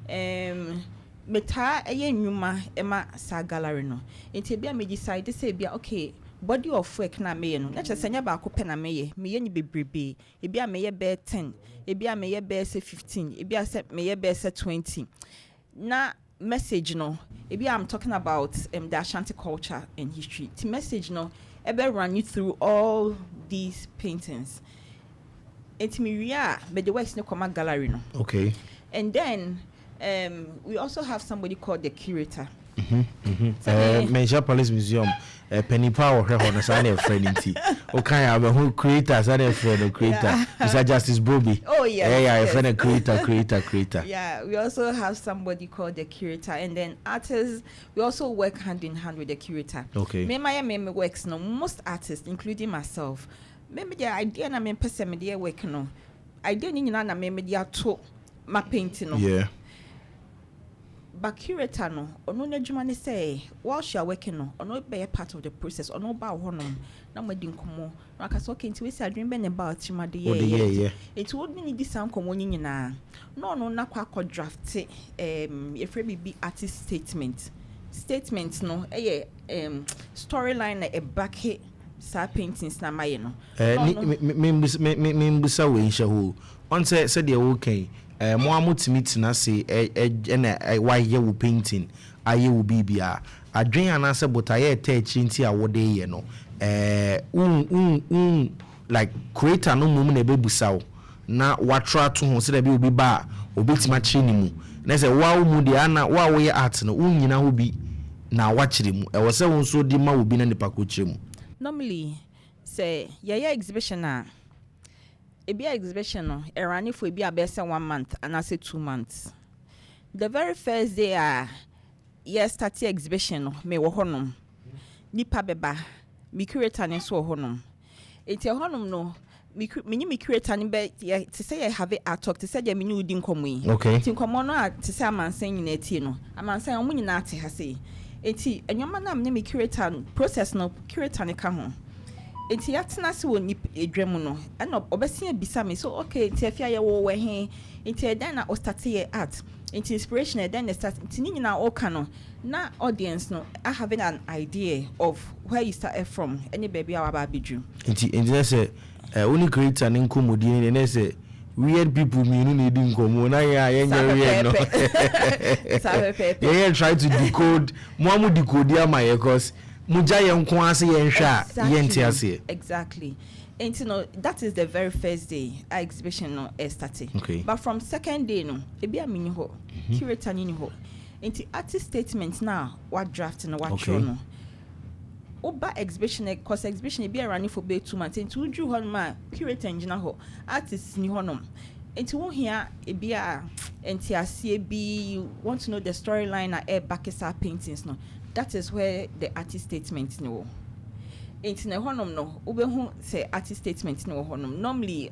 B: meta nnwuma ema sa gallery no enti bia me decide say bia okay body of work na me no na chese nya ba ko pe na me ye ni bebrebe e bia me ye be 10 e bia me ye be 15 e bia se me ye be 20 na message no e bia I'm talking about the Ashanti culture and history the message no e be run you through all these paintings enti me ria be the works no come gallery no
A: okay
B: and then we also have somebody called the curator.
A: Major Police Museum, Penny Power, on a sign of friend. Okay, I'm a whole creator, sign of friend, creator. Mr. Justice Bobby.
B: Oh, yeah.
A: Yeah, friend, creator.
B: Yeah, we also have somebody called the curator, and then artists, we also work hand in hand with the curator.
A: Okay.
B: Me works, no, most artists, including myself, maybe the idea na me person media work, no, idea ni na me media to my painting, no.
A: Yeah.
B: But curator no ono na dwuma ne say while she are working no ono be part of the process ono ba honom na madi nkomo na aka so kenti we say adwen be ne ba chimade ye it would mean this nkomo nyina no ono na kwa draft efre bibi artist statement no storyline na e back sa paintings na maye no
A: me mbusa we nsha ho on say de wo kan mo amutimi tina se na why you painting aye wo bibia adwen anase botaye tachi nti a wode ye no like creator no mum na bebusaw na watra to ho se da bi obi ba obetima chini mu na se wa mu de ana wa wo ye art no unyina ho bi na wachire mu e wo se won so di ma obi na nipa ko chire mu
B: normally say yeah exhibition na ebia exhibition no erani for ebia be say 1 month and I say 2 months. The very first day start exhibition no me wo honom nipa beba mi curator ne so honom enti honom no me curator ne be to say I have a talk to say ya me udi nkomo yi
A: okay
B: enti nkomo no to say amansan nyina tie no amansan omo nyina ate ha sei enti enwoma na me curator process no curator ne ka ho enti yatena se woni edwam no na obesia bisa me so okay enti Afia ye wo he enti then na o start ye art enti inspiration then the start enti nyina o ka no na audience no I having an idea of where you started from any baby our babiju
A: enti say only creator ne nkomodi ne say weird people me no need nkomo na ya weird no yeah try to decode mo decode ya my cause muja yenko ase yenhwa yenti ase
B: exactly and you know that is the very first day our exhibition no started
A: okay. But
B: from second day no e bia mini ho curator ni ho enti artist statement now what draft no what show no oba exhibition cause exhibition e bia running for be 2 months enti uju ho ma curator engina ho artist ni ho no enti wo hia e bia enti ase bi want to know the storyline na e back is our paintings no. That is where the artist statement no. Enti na honom no, obehu say artist statement no honom. Normally,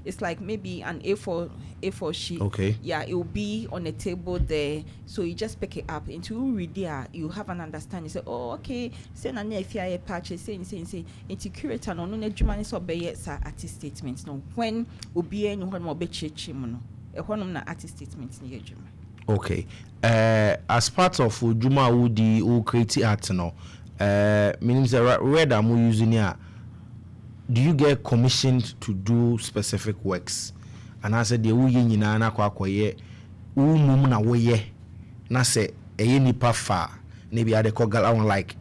B: it's like maybe an A4 sheet.
A: Okay.
B: Yeah, it will be on a table there. So you just pick it up. Into you read there, you have an understanding. Say, oh, okay. Say na Afia ye patch. Say. Enti curator no na dwuma ne so be sa artist statement no. When obi enu honom obe cheche mu no. E honom na artist statement ne ye dwuma.
A: Okay. As part of Juma Woody who create art no, meaning where am we using here? Do you get commissioned to do specific works? And I said the uye nyina na kwa ye mum na woye na say nipa fa maybe I call gal like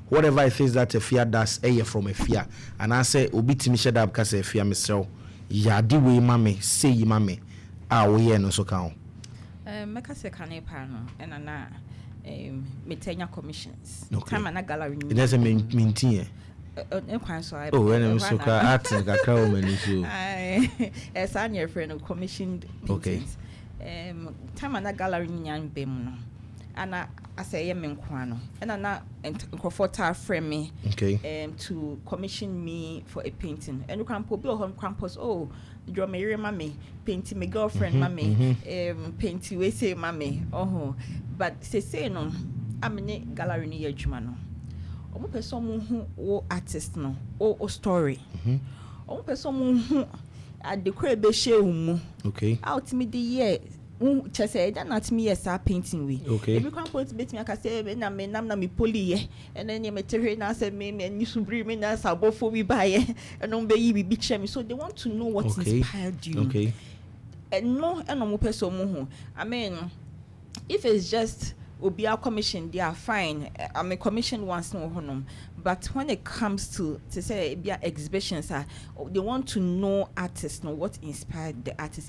A: whatever it is that Afia does from Afia. And I say obi timi sheda up ka say Afia mesel ya di we mame say mame woye no so kan.
B: Meka se kanepa no na metenya commissions
A: okay.
B: Time na gallery
A: it doesn't maintain
B: Kwanso.
A: Oh, when I'm so art kakra o mani so.
B: As an your friend of commissioned paintings. Time na gallery nyan bem no. Ana asay ye menkwano. And ana nkofota frame me to commission me for a painting. And you can put on campus, oh, draw me mami, painting my girlfriend mami, painting we say mami. Oh, but say no, I'm in gallery ni adwuma no. Omo person mu hu artist no, o story. Omo person mu hu adekora be share mu.
A: Okay.
B: Out me the year say that not me as a painting we.
A: Okay.
B: Every can put bit me I can say na me poly ye and then you material na say me and you should bring me na sabo for we buy and on be be big shame. So they want to know what inspired you.
A: Okay.
B: And no person mu. I mean, if it's just be our commission, they are fine. I mean, commission once no honum. But when it comes to say be exhibitions, they want to know artists, know what inspired the artists.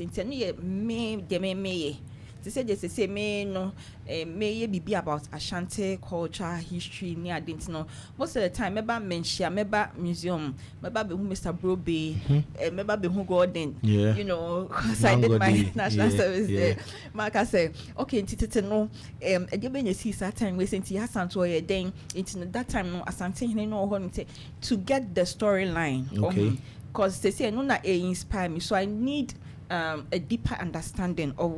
B: They say me no may be about Ashanti culture, history, near didn't know. Most of the time, maybe mention, maybe museum, maybe Mr. Brobe, maybe be who Gordon.
A: Yeah.
B: You know, because I did my national service there. Mark I say, okay, no, again you see that time we sent you to a then into that time no Asante no to get the storyline.
A: Okay.
B: Because they say no na inspire me, so I need a deeper understanding of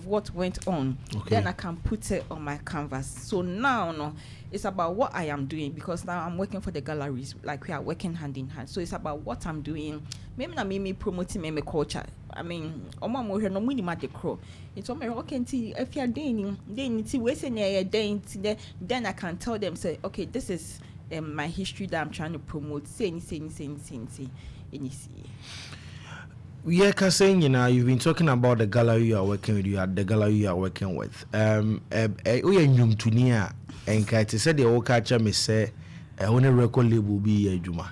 B: what went on. Okay. Then I can put it on my canvas. So now no, it's about what I am doing, because now I'm working for the galleries, like we are working hand in hand. So it's about what I'm doing. Maybe not me promoting my culture. I mean, no money at the crow. It's okay. If you're doing, then I can tell them, say, okay, this is my history that I'm trying to promote. Say.
A: Yeah, saying you've been talking about the gallery you are working with. You are the gallery you are working with. We are new to near, and Kate said the old catcher may say, only record label be a juma.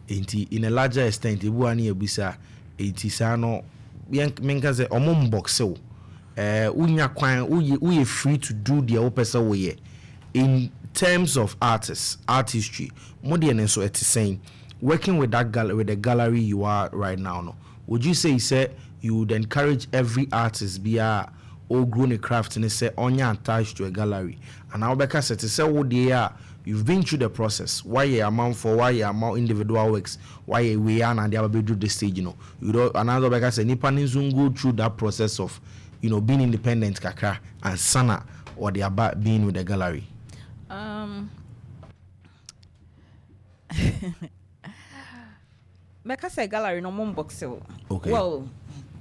A: In a larger extent, if one year bisa, it is no menka say omom box so. Unya kwan, we free to do the opesa way. In terms of artistry, modern and so it's saying, working with that gallery, with the gallery you are right now, no. Would you say you would encourage every artist be a all grown a craft and say on your attached to a gallery? And now because it is say what they are, you've been through the process. Why you amount for why you amount individual works, why we are and they have been through the stage, you know. You know, another because any person go through that process of, you know, being independent kakra and sana or they about being with the gallery.
B: Because a gallery no mumboxel.
A: Okay.
B: Well,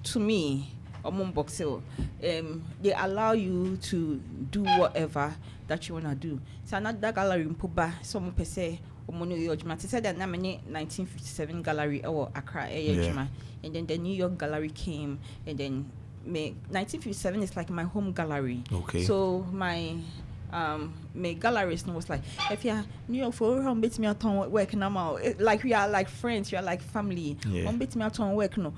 B: to me, a mumboxel, they allow you to do whatever that you wanna do. So another gallery in Puba, some per se, or Mono Yojma. They said that 1957 gallery or Accra, and then the New York gallery came, and then 1957 is like my home gallery.
A: Okay.
B: So my gallerist was like, if you're New York for home bit me at on work now, like we are like friends, you are like family. On bit me at on work no.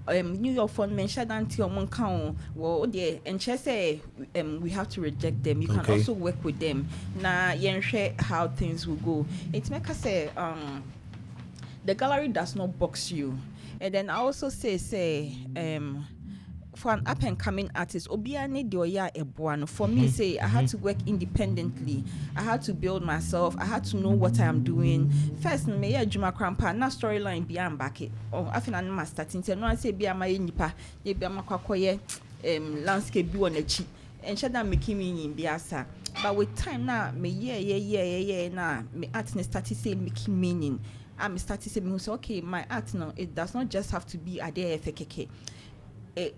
B: New York for mention until one count. Well, yeah, and she say we have to reject them. You can also work with them. Now, you share how things will go. It make us say the gallery does not box you, and then I also say for an up and coming artist, obiane doya ebuano. For me, say I had to work independently. I had to build myself. I had to know what I am doing. First, me ya juma krampa na storyline be am back it. Oh, afina na starting. So no I say be am my nipa. Ye be am kwakoye landscape be on the cheap. And shada making me in biasa. But with time now, me yeah na me art started say making meaning. I'm started saying okay, my art now it does not just have to be a day FKK.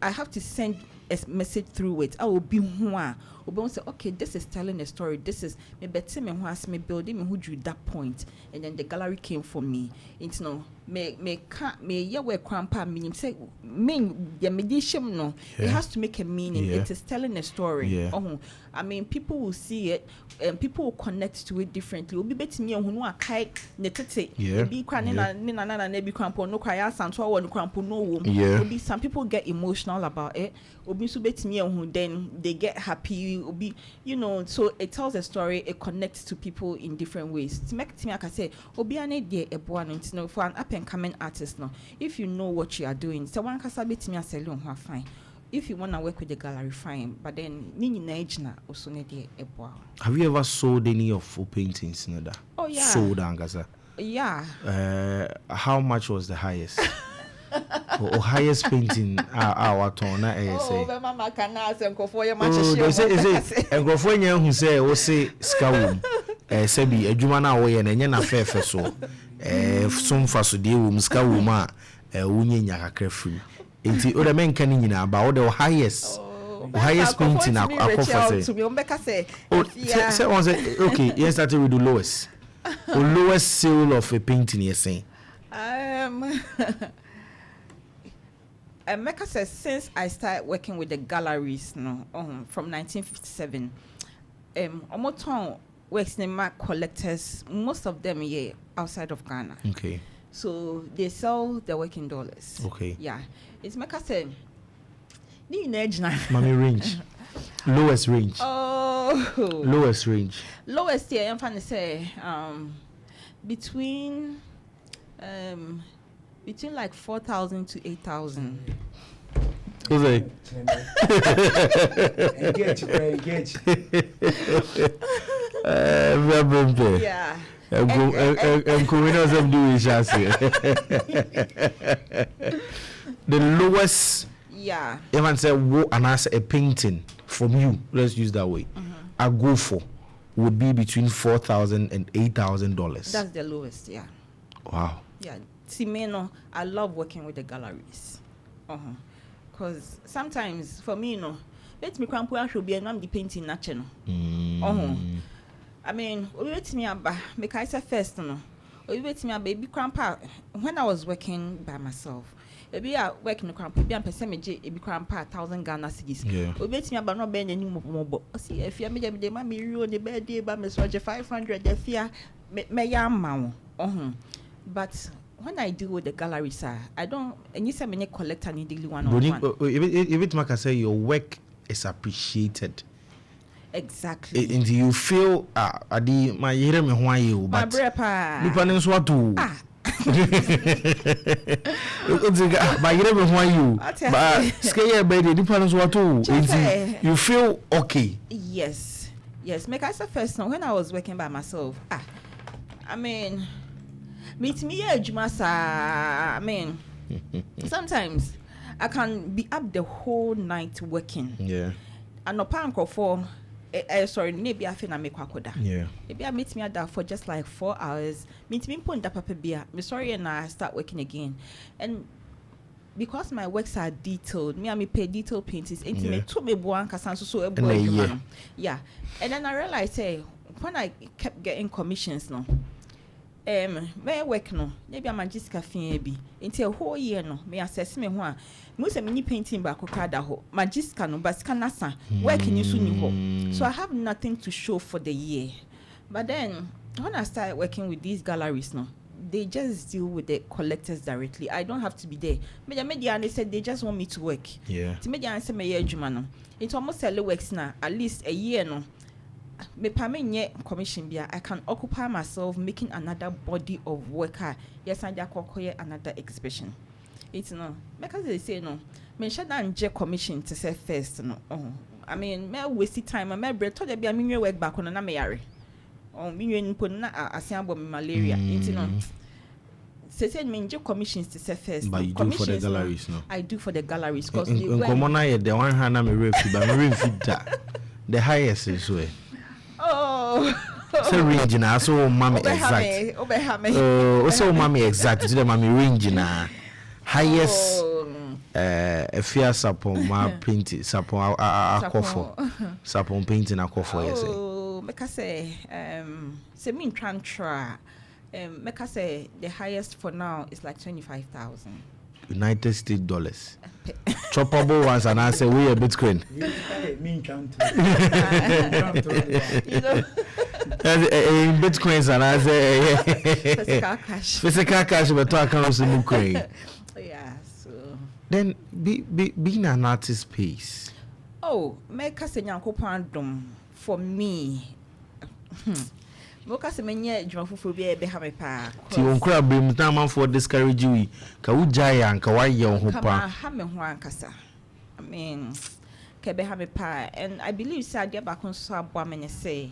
B: I have to send a message through it. I will be one. Or say, okay, this is telling a story. This is me better me who has me building me who drew that point, and then the gallery came for me. It's no me can't me yeah we crampa meaning say mean the mediation no. It has to make a meaning. It is telling a story. I mean people will see it and people will connect to it differently. Will be better me who know a kai netete. Be crying na be crampo no cry santo or no crampo no. Will be some people get emotional about it. Will obi so betimi ehun, then they get happy, obi, you know, so it tells a story, it connects to people in different ways. To make me, I can say, obi ane de eboa no, you know, for an up and coming artist no, if you know what you are doing, so one can say betimi aselu ho fine. If you want to work with the gallery, fine, but then nini na ejina also ne de eboa.
A: Have you ever sold any of your paintings, Nada?
B: Oh yeah.
A: Sold, Angasa.
B: Yeah.
A: How much was the highest? or highest painting our tona
B: Oh,
A: say.
B: mama can ask and go for your match.
A: They say and go for you who say o say skawum sebi adwuma na wo ye na nya na fefe so some fa so de wo skawum a wonye nya kakra free. Enti o de men kan nyina ba o the highest painting akofa
B: say.
A: Say on say okay, you started with the lowest. The lowest sale of a painting you saying.
B: Mecca says since I started working with the galleries, from 1957, almost works in my collectors, most of them outside of Ghana.
A: Okay.
B: So they sell their work in dollars.
A: Okay.
B: Yeah. It's Mecca said,
A: Mommy range. Lowest range.
B: Oh.
A: Lowest range.
B: Lowest here, I'm trying to say, between like 4,000 to 8,000.
A: Okay.
C: Engage.
B: Yeah.
A: The lowest.
B: Yeah.
A: Even say and answer a painting from you. Let's use that way. I go for would be between $4,000 and $8,000.
B: That's the lowest. Yeah.
A: Wow.
B: Yeah. Simeno, I love working with the galleries. Because sometimes for me, let me cramp should be and I'm the painting natural. I mean, let me make I say first, let me baby cramp when I was working by myself. Maybe I work in the cramp, maybe I'm percentage, it be cramp 1,000 Ghana cedis.
A: Yeah.
B: Let me about not being any more. See, if you made the mammy ruin the bed, day by Miss Roger 500, the fear may am. But when I deal with the gallery, sir, I don't. And you say many collector need daily one on one.
A: If it make say your work is appreciated.
B: Exactly.
A: And you feel adi my yere me ho aye o but nipa ne so ato. My yere me ho aye o but scare be the nipa ne so ato. You feel okay.
B: Yes. Make I say first now when I was working by myself. I mean. Meet me I mean, sometimes I can be up the whole night working.
A: Yeah.
B: And no panko for sorry, maybe I feel I make kwakoda.
A: Yeah.
B: Maybe I meet me at that for just like 4 hours. Meet me put that paper beer. Me sorry and I start working again. And because my works are detailed, me pay detailed paintings. Me to me buan kasanso so ebo. Yeah. And then I realized when I kept getting commissions my work maybe I'm a Jessica Fiabi until a whole year me assess me one most of many painting back okada ho magiska no basika nasa working you soon so I have nothing to show for the year. But then when I started working with these galleries they just deal with the collectors directly. I don't have to be there. Media they said they just want me to work.
A: Yeah.
B: To media answer me juma it's almost a works now at least a year me permit commission bia I can occupy myself making another body of work. Yes, and another exhibition. It's because they say me should not commission to say first I mean me waste time and me bread to be a mean work back on na me yare. Me put na asiambo malaria. It's say me commissions to say first.
A: But you do for the galleries
B: I do for the galleries because
A: in common the one hand me refi but me refi that the highest is way. So range na so mommy exact. So mommy exact. So the mommy range na highest Afia sapon ma painting sapon akofo sapon painting akofo yes.
B: Oh, make I say me transfer make I say the highest for now is like 25,000
A: United States dollars. Choppable ones and I say we a Bitcoin. In Bitcoins and I say
B: physical cash
A: but talk comes in Bitcoin.
B: Yeah, so
A: Then being an artist pays.
B: Oh, make us a yankopandum for me. Moka se menye dwumfofo bi e be ha me pa.
A: Ti onkura brim na man for discourage you. Ka wujaya anka waye ho pa.
B: Kama ha me ho ankasa. I mean, ke be ha me pa, and I believe say ade ba kon so abo amene say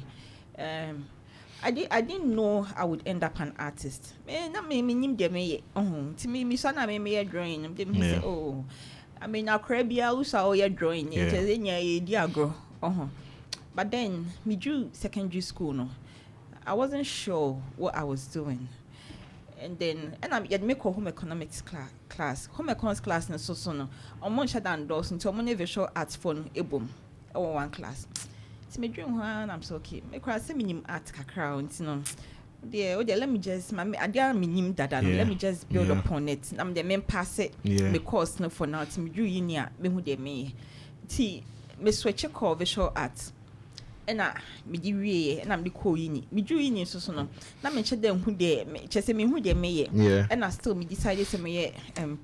B: I didn't know I would end up an artist. Na me nim de me ti me so na me drawing dem say oh I mean akrabia usa o ye drawing it is nya e di agro but then me drew secondary school no I wasn't sure what I was doing. And then I make a home economics class. Home economics class na so no. Omo shada endorse until mo visual arts phone ebom. Or one class. It's me dream one I'm so okay. Me cry say minim art kakra unti no. There let me just adia minim dada no. Let me just build upon it. I'm the main pass it. Me course no for now. Ti me drew yinia me hu de me. Ti me switch call visual arts. Ena me di wie na me ko yini me dru yini so no na me che dem hu de me che se me hu de me ye and still me decided to me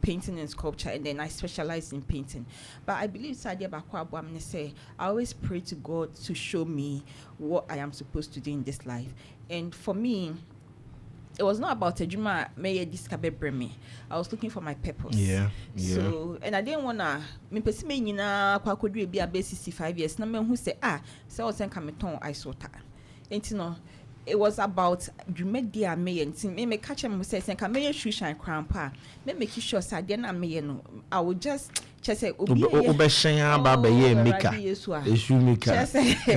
B: painting and sculpture, and then I specialized in painting. But I believe sadia ba kwa abo am say I always pray to God to show me what I am supposed to do in this life. And for me it was not about a juma me discover me. I was looking for my purpose. So and I didn't wanna me pesi me nyina kwa kodwe bi abe 65 years na me hu say say o sen kameton I sota. Enti no it was about drumedia me enti me catch am say sen ka me shoe shine crown pa me make sure say dey na me no I would just say obi
A: obeshan ba be ye maker issue maker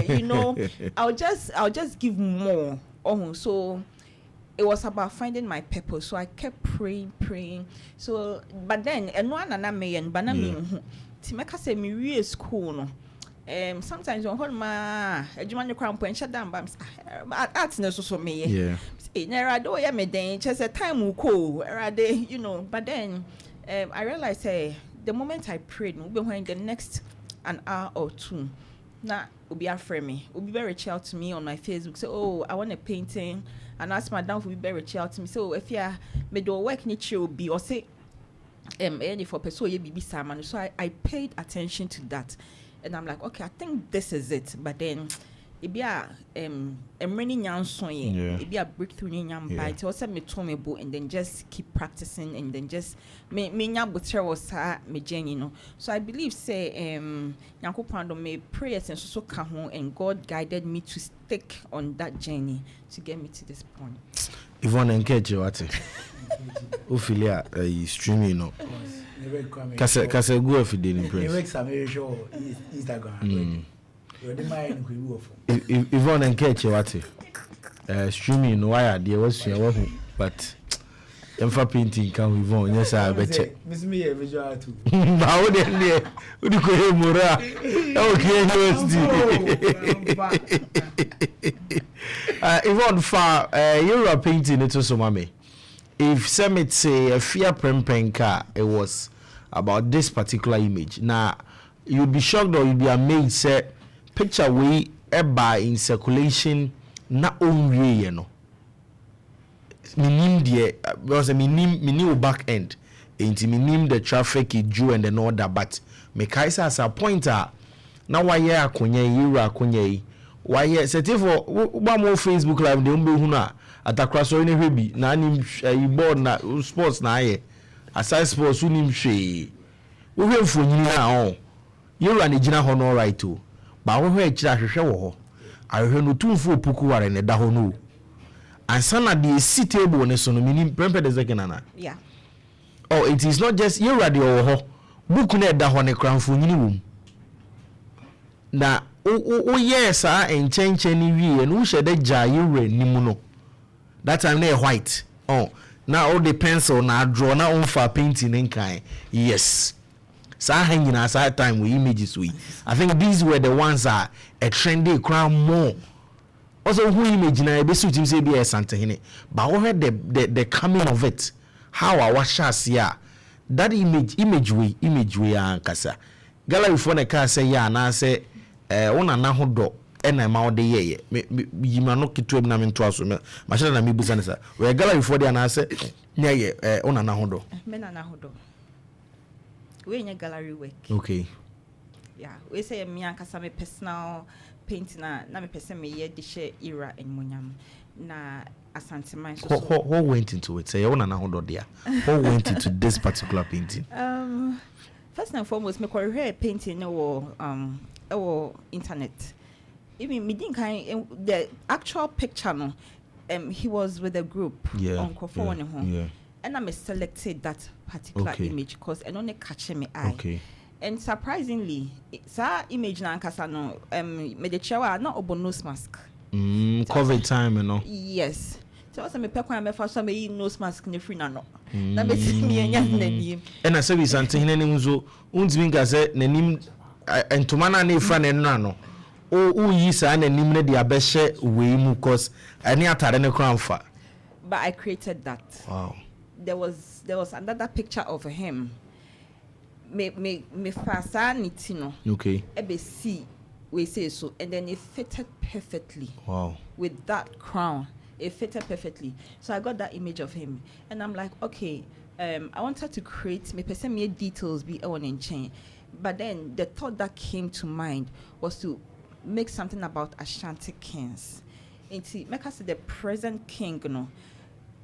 B: you know I'll just give more. So it was about finding my purpose. So I kept praying. So, but then, and one and I may and banana Timeka say me real school no. Sometimes when my a German crown point shut down, but that's no so me. In era do ya me then just a time will call you know. But then I realized the moment I prayed, when the next an hour or two. Na obi afre me obi be reach out to me on my Facebook say oh I want a painting, and ask madam for be reach out to me so if ya me do work ni chi obi or say any for person ye bibi sama. So I paid attention to that, and I'm like okay I think this is it. But then it be a running nyanson ye it be a breakthrough nyam by it also me to me bo, and then just keep practicing, and then just me nya butter was me jen, you know. So I believe say Yankopando me prayers and so ka ho, and God guided me to stick on that journey to get me to this point.
A: Yvonne enkeje wate Ophelia streaming no kase go if dey in press Instagram Yvonne enkeje wate streaming no why dey was you but emfa painting kan Yvonne yes I beche
C: miss me a visual too
A: ba wo dey wo di ko he mura okay Yvonne fa you are painting it so mama. If Summit say Afia Prempeh, it was about this particular image. Now you'll be shocked or you'll be amazed. Say picture we by in circulation not only you know. Minim the because minim back end. Ain't minim the traffic due and the order, but me kaisa as a pointer. Now why ya akonye yura akonye. Why yes for one more Facebook live the umbe huna atakra so ne hwebi na anim board na sports na aye aside sports unim hwe wo hwemfo nyini na ho yura ne gina ho no right o ba wo hwe kira hwehwe wo ho ahwehwe no tumfo opuku ware ne da ho no ansa na the seat table ne so no minim Prempeh the second na oh it is not just yura de wo ho book na da ho ne kranfo nyini wo na oh yes and change any we and who should they jar you nimuno that time they white oh now all the pencil now draw now on for painting in kind yes so hanging as that time we images we I think these were the ones that a trendy crown more also who image na be suit him say be a santa hine but we heard the coming of it how I was here that image we ankasa gallery for the car say yeah na say ona na hodo ena ma ode yeye yima no kitu em na me nto aso me ma shela na me busa nesa we gallery for there na say nyeye ona na hodo
B: me na hodo we in gallery work.
A: Okay.
B: Yeah, we say me ankasa me personal painting na me person me ye de era en munyam na asante man so.
A: What went into it? Say you wanna know there. What went into this particular painting?
B: First and foremost, me correct painting no internet. Even me didn't kind the actual picture no. He was with a group on Kwanso and I selected that particular image because I only catch my eye. Okay. And surprisingly, that image na ankasa no me the chair not obo nose mask.
A: COVID time, you know.
B: Yes. So I me pekwan me fa so me nose mask ne free na no. Na me see me anya nanim.
A: And I say we something nanim so untimi nka say nanim entoma na na fra na no. O yi sa nanim na dia be hye we mu cause ani atare ne kramfa.
B: But I created that.
A: Wow.
B: There was another picture of him. Me fasa nitino.
A: Okay.
B: Ebe see we say so, and then it fitted perfectly.
A: Wow.
B: With that crown, it fitted perfectly. So I got that image of him, and I'm like, okay, I wanted to create me person me details be on in chain, but then the thought that came to mind was to make something about Ashanti kings. Into make us the present king, you know,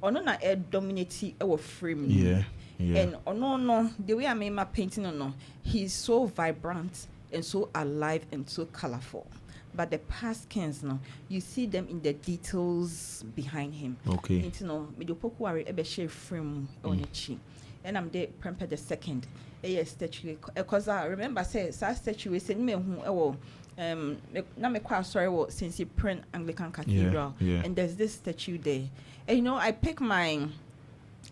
B: or no dominate our frame.
A: Yeah.
B: And no, the way I made my painting, no, he's so vibrant and so alive and so colorful. But the past kings, no, you see them in the details behind him.
A: Okay.
B: You know, me do poku worry ebe share frame on the chi. And I'm there Prempeh the second. A statue because I remember say statue we say me hu na me kwa sorry what since he print Anglican Cathedral. And there's this statue there. And you know, I pick my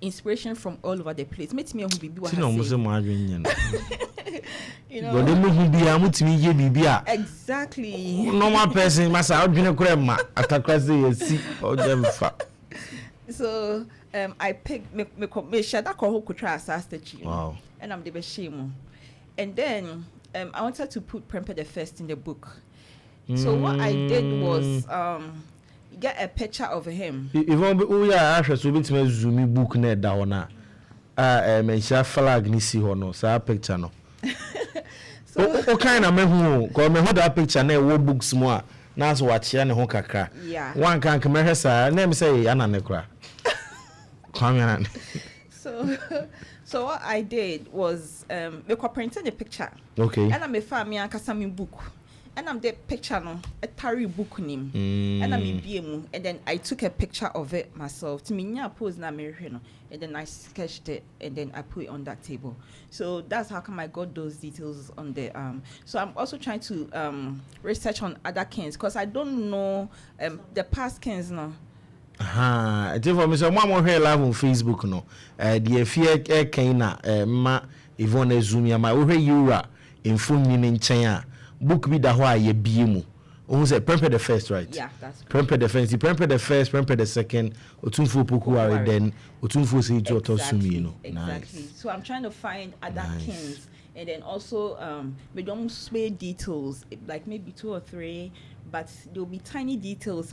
B: inspiration from all over the place. Meet me who be what
A: you know.
B: Exactly.
A: Normal person must have been a grandma at a crazy or them.
B: So I picked me share that who could try a statue.
A: Wow.
B: And I'm the beshimo. And then I wanted to put Prempeh the first in the book. So what I did was get a picture of him.
A: Even we are actually so bit me zoom book na da ona. Mention flag ni si ho no, sa picture no. So o kind na me hu, ko me hu that picture na e books mo a na so wa chia ne ho kakra.
B: Yeah.
A: One kan me hwe sa na me say ana ne kra.
B: So what I did was me ko printed the picture.
A: Okay.
B: And I me fa me ankasa me book. And I'm the picture no a tarry book name. And I'm in BMU, and then I took a picture of it myself. To me nya pose na me no, and then I sketched it and then I put it on that table. So that's how come I got those details on the so I'm also trying to research on other kings because I don't know the past kings no.
A: I think for me so mama here live on Facebook no. The Afia king na ma Yvonne Zoom ya ma we Yura in phone ni nchen book be da ho aye biemu who say Prempeh the first, right?
B: Yeah, that's
A: Prempeh the first, Prempeh the first, Prempeh the second, Otumfuo poku are then Otumfuo say to Otosumi, you know.
B: Exactly.
A: Nice.
B: So I'm trying to find other kings and then also we don't sway details like maybe 2 or 3, but there'll be tiny details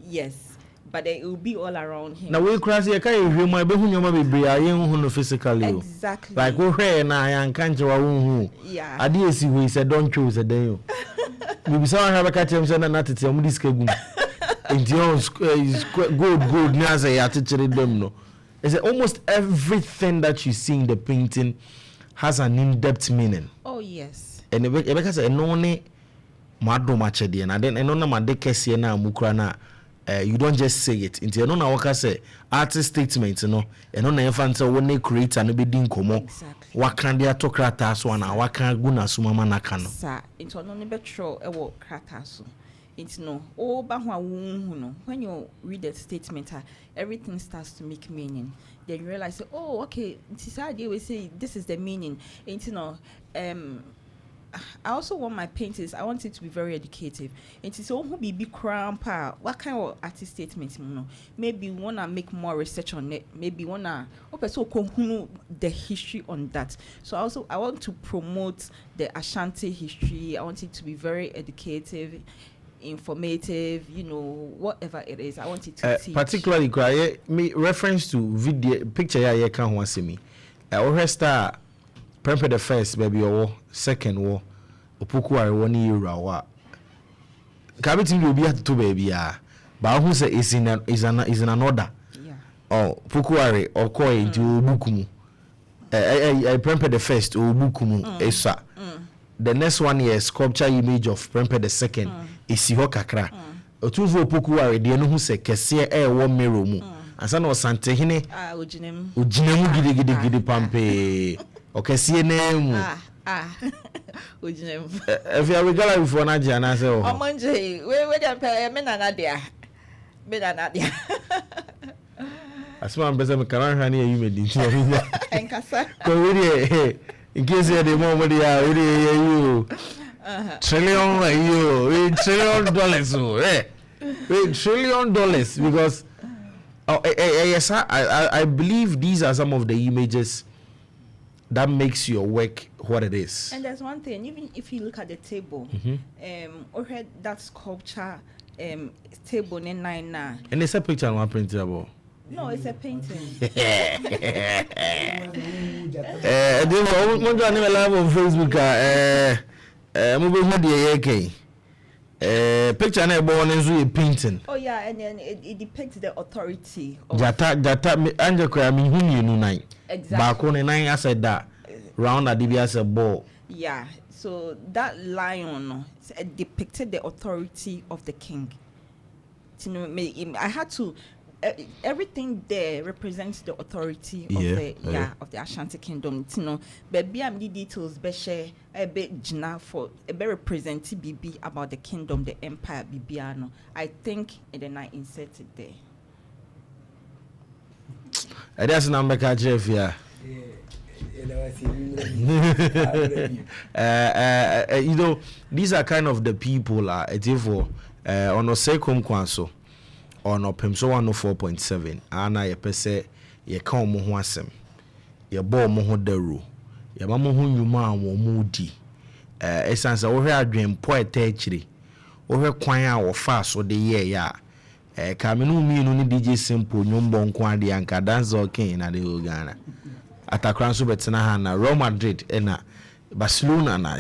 B: yes. But it will be all around him.
A: Now we cross here can you my be hu nyoma bebre aye hu no physically.
B: Exactly.
A: Like we hwe na ayan kan je wa hu.
B: Yeah.
A: Ade esi we say don't choose a day. We be someone have a catch him say na natete am diska gum. Is good na say ya teacher them no. Is almost everything that you see in the painting has an in-depth meaning.
B: Oh yes.
A: And because no ne mado mache de na then no na made kese na amukura na you don't just say it. Into no na waka say artist statement no and no na infanta won creator no be din komo.
B: Exactly.
A: Waka dia to krata so na waka gu na so mama naka no.
B: Sa into no ne betro e wo krata so. Into no o ba ho awun no when you read the statement everything starts to make meaning. Then you realize oh okay this idea we say this is the meaning. Into no I also want my paintings, I want it to be very educative. And so who be crampa, what kind of artist statement you know? Maybe wanna make more research on it, maybe wanna so the history on that. So I want to promote the Ashanti history. I want it to be very educative, informative, you know, whatever it is. I want it to teach.
A: Particularly me reference to video picture ya can want see me. Our star Prempeh the first baby or second war Opoku are 1 year wa. Kabitim will be at 2 baby but who say is in an order.
B: Yeah.
A: Oh, Pukuare or Koi into Bukumu. I Prempeh the first or Bukumu Esa. The next one is sculpture image of Prempeh the second is Sihokakra. Otuvo Pukuare, the who say Kessia air 1 mirror mu. And son of Santehine Ujinemu Gidi Pampe. Okay, see name. If you are regala before Nadia and I say, oh,
B: Monday, we can pay a Nadia. Nadia.
A: As one person can run here, you made it.
B: And Cassa.
A: In case you had the moment, you $1 trillion, $1 trillion because yes, I believe these are some of the images that makes your work what it is.
B: And there's one thing, even if you look at the table, or that sculpture table in 9 now.
A: And it's a picture on one printable.
B: No, it's a painting.
A: They were live on Facebook. Picture na born is painting.
B: Oh yeah, and then it depicts the authority.
A: Jata anja kwa mi hunu nu nine.
B: Exactly.
A: Baako ne nine said that round adibia as a ball.
B: Yeah, so that lion depicted the authority of the king. You know, I had to. Everything there represents the authority of the Ashanti Kingdom. You know, but be the details be share a bit jina for a bit represent BB about the kingdom, the empire Bibiano. I think and then I inserted there.
A: That's number Jeff, yeah. You know, these are kind of the people on Oseikrom Kwanso. On Opemsuo 104.7 ana ye pese ye ka omo ho asem ye bo omo ho daru ye ma mo ho nwuma wo mo di esansa wo hwe adwen po etachiri wo hwe kwan a wo fa so de ye ya ka me no mi no ni DJ Simple nyombo nko ade anka dance okay na de Ghana atakran so betena ha na Real Madrid na Barcelona na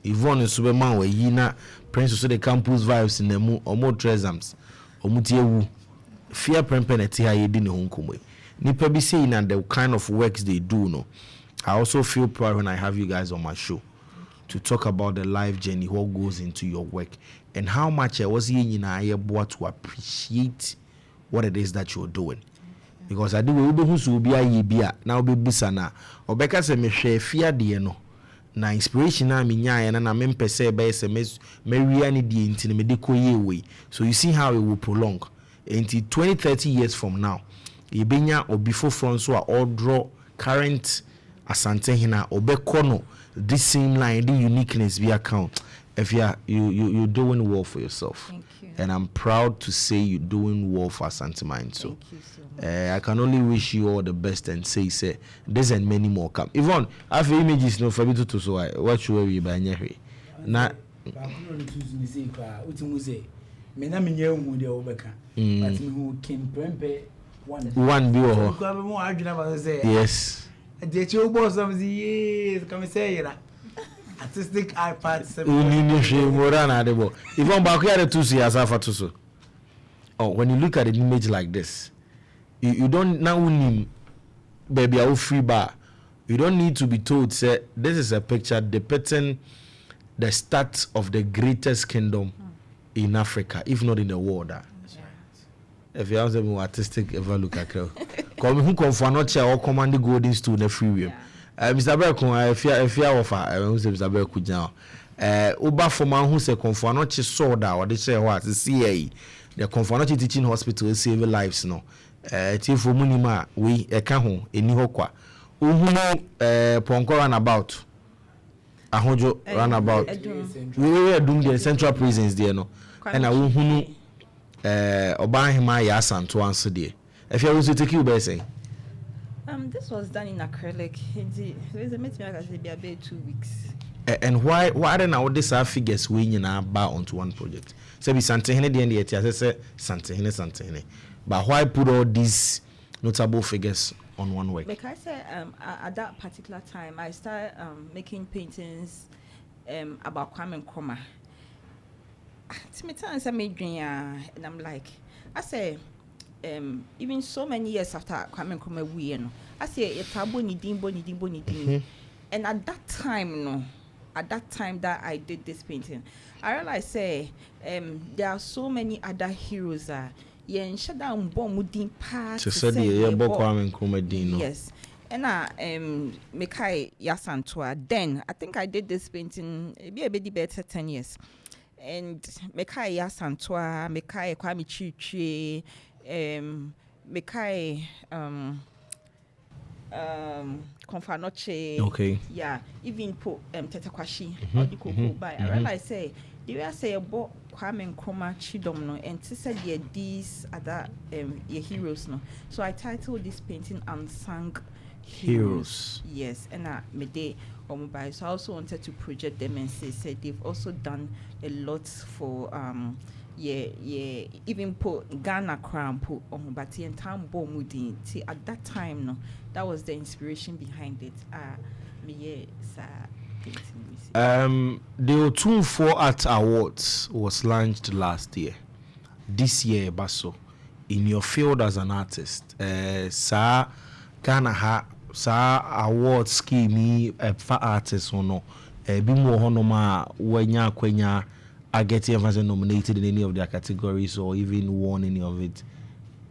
A: Yvonne so be man we yi na Prince so the campus vibes in the mu omo treasures Omutiewu fear Prempeh na ti ha yedi ne honkomwe nipa bi say na the kind of works they do no. I also feel proud when I have you guys on my show to talk about the life journey, what goes into your work and how much I was able to appreciate what it is that you're doing. Because I do we who so be a now be busana obeka se me hwe fear de no na inspiration na me nyaa na me mpese be se me wiani die nti me de koye we. So you see how it will prolong until 20-30 years from now. You benya or before front so all draw current asante hina obekono this same line the uniqueness be account. If you're doing well for yourself.
B: Thank you.
A: And I'm proud to say you're doing well for Asante Mind. So
B: thank you so much.
A: I can only wish you all the best and say there's and many more come. Yvonne, I have images no for me to so I watch where we by nyere. Na one be yes.
C: Artistic iPad 7.
A: Oh, when you look at an image like this, you don't now need baby a free bar. You don't need to be told say this is a picture depicting the start of the greatest kingdom in Africa, if not in the world. That's right. If you have some artistic ever look at come who come for not share or command the golden stool the free will. Mr. Berkun, if you offer, Mr. Berkun now. Uba for man who say conformity soda or they say what the CA, the conformity teaching hospital save lives no. Tifo munima we ekaho eni hokwa. Uhuno ponko runabout. Ahojo runabout. We were doing the central prisons there no. And uhuno Obahima ya santo anso there. If you also take you by saying
B: this was done in acrylic. There's a meeting I said be 2 weeks. And
A: why then now these are figures we now bar onto one project? So be Santehene the end I say Santehene. But why put all these notable figures on one work?
B: Like I said, at that particular time, I started making paintings about Kwame Nkrumah. And I'm like, I say, even so many years after Kwame Nkrumah, I say, it's a boni din. And at that time, that I did this painting, I realized, say, there are so many other heroes yes. And Mekai Yasantua. Then I think I did this painting maybe better 10 years. And Mekai Yasantua, Mekai Kwame Chichi, Mekai Konfanoche.
A: Okay.
B: Yeah, even put Tetakwashi or the Coco by. I realized say they were say about Kwame Nkrumah Chidom no, and to said yeah these other your heroes no. So I titled this painting Unsung Heroes. Yes, and me day on mobile. So I also wanted to project them and say they've also done a lot for even put Ghana crown put on but and time bomudin. See at that time no, that was the inspiration behind it.
A: The Otumfuo Art Awards was launched last year. This year, Baso, in your field as an artist, Sa Ghana ha Sa award scheme for artists or no, Bimo Honoma, Wenya Kwenya, are getting nominated in any of their categories or even won any of it.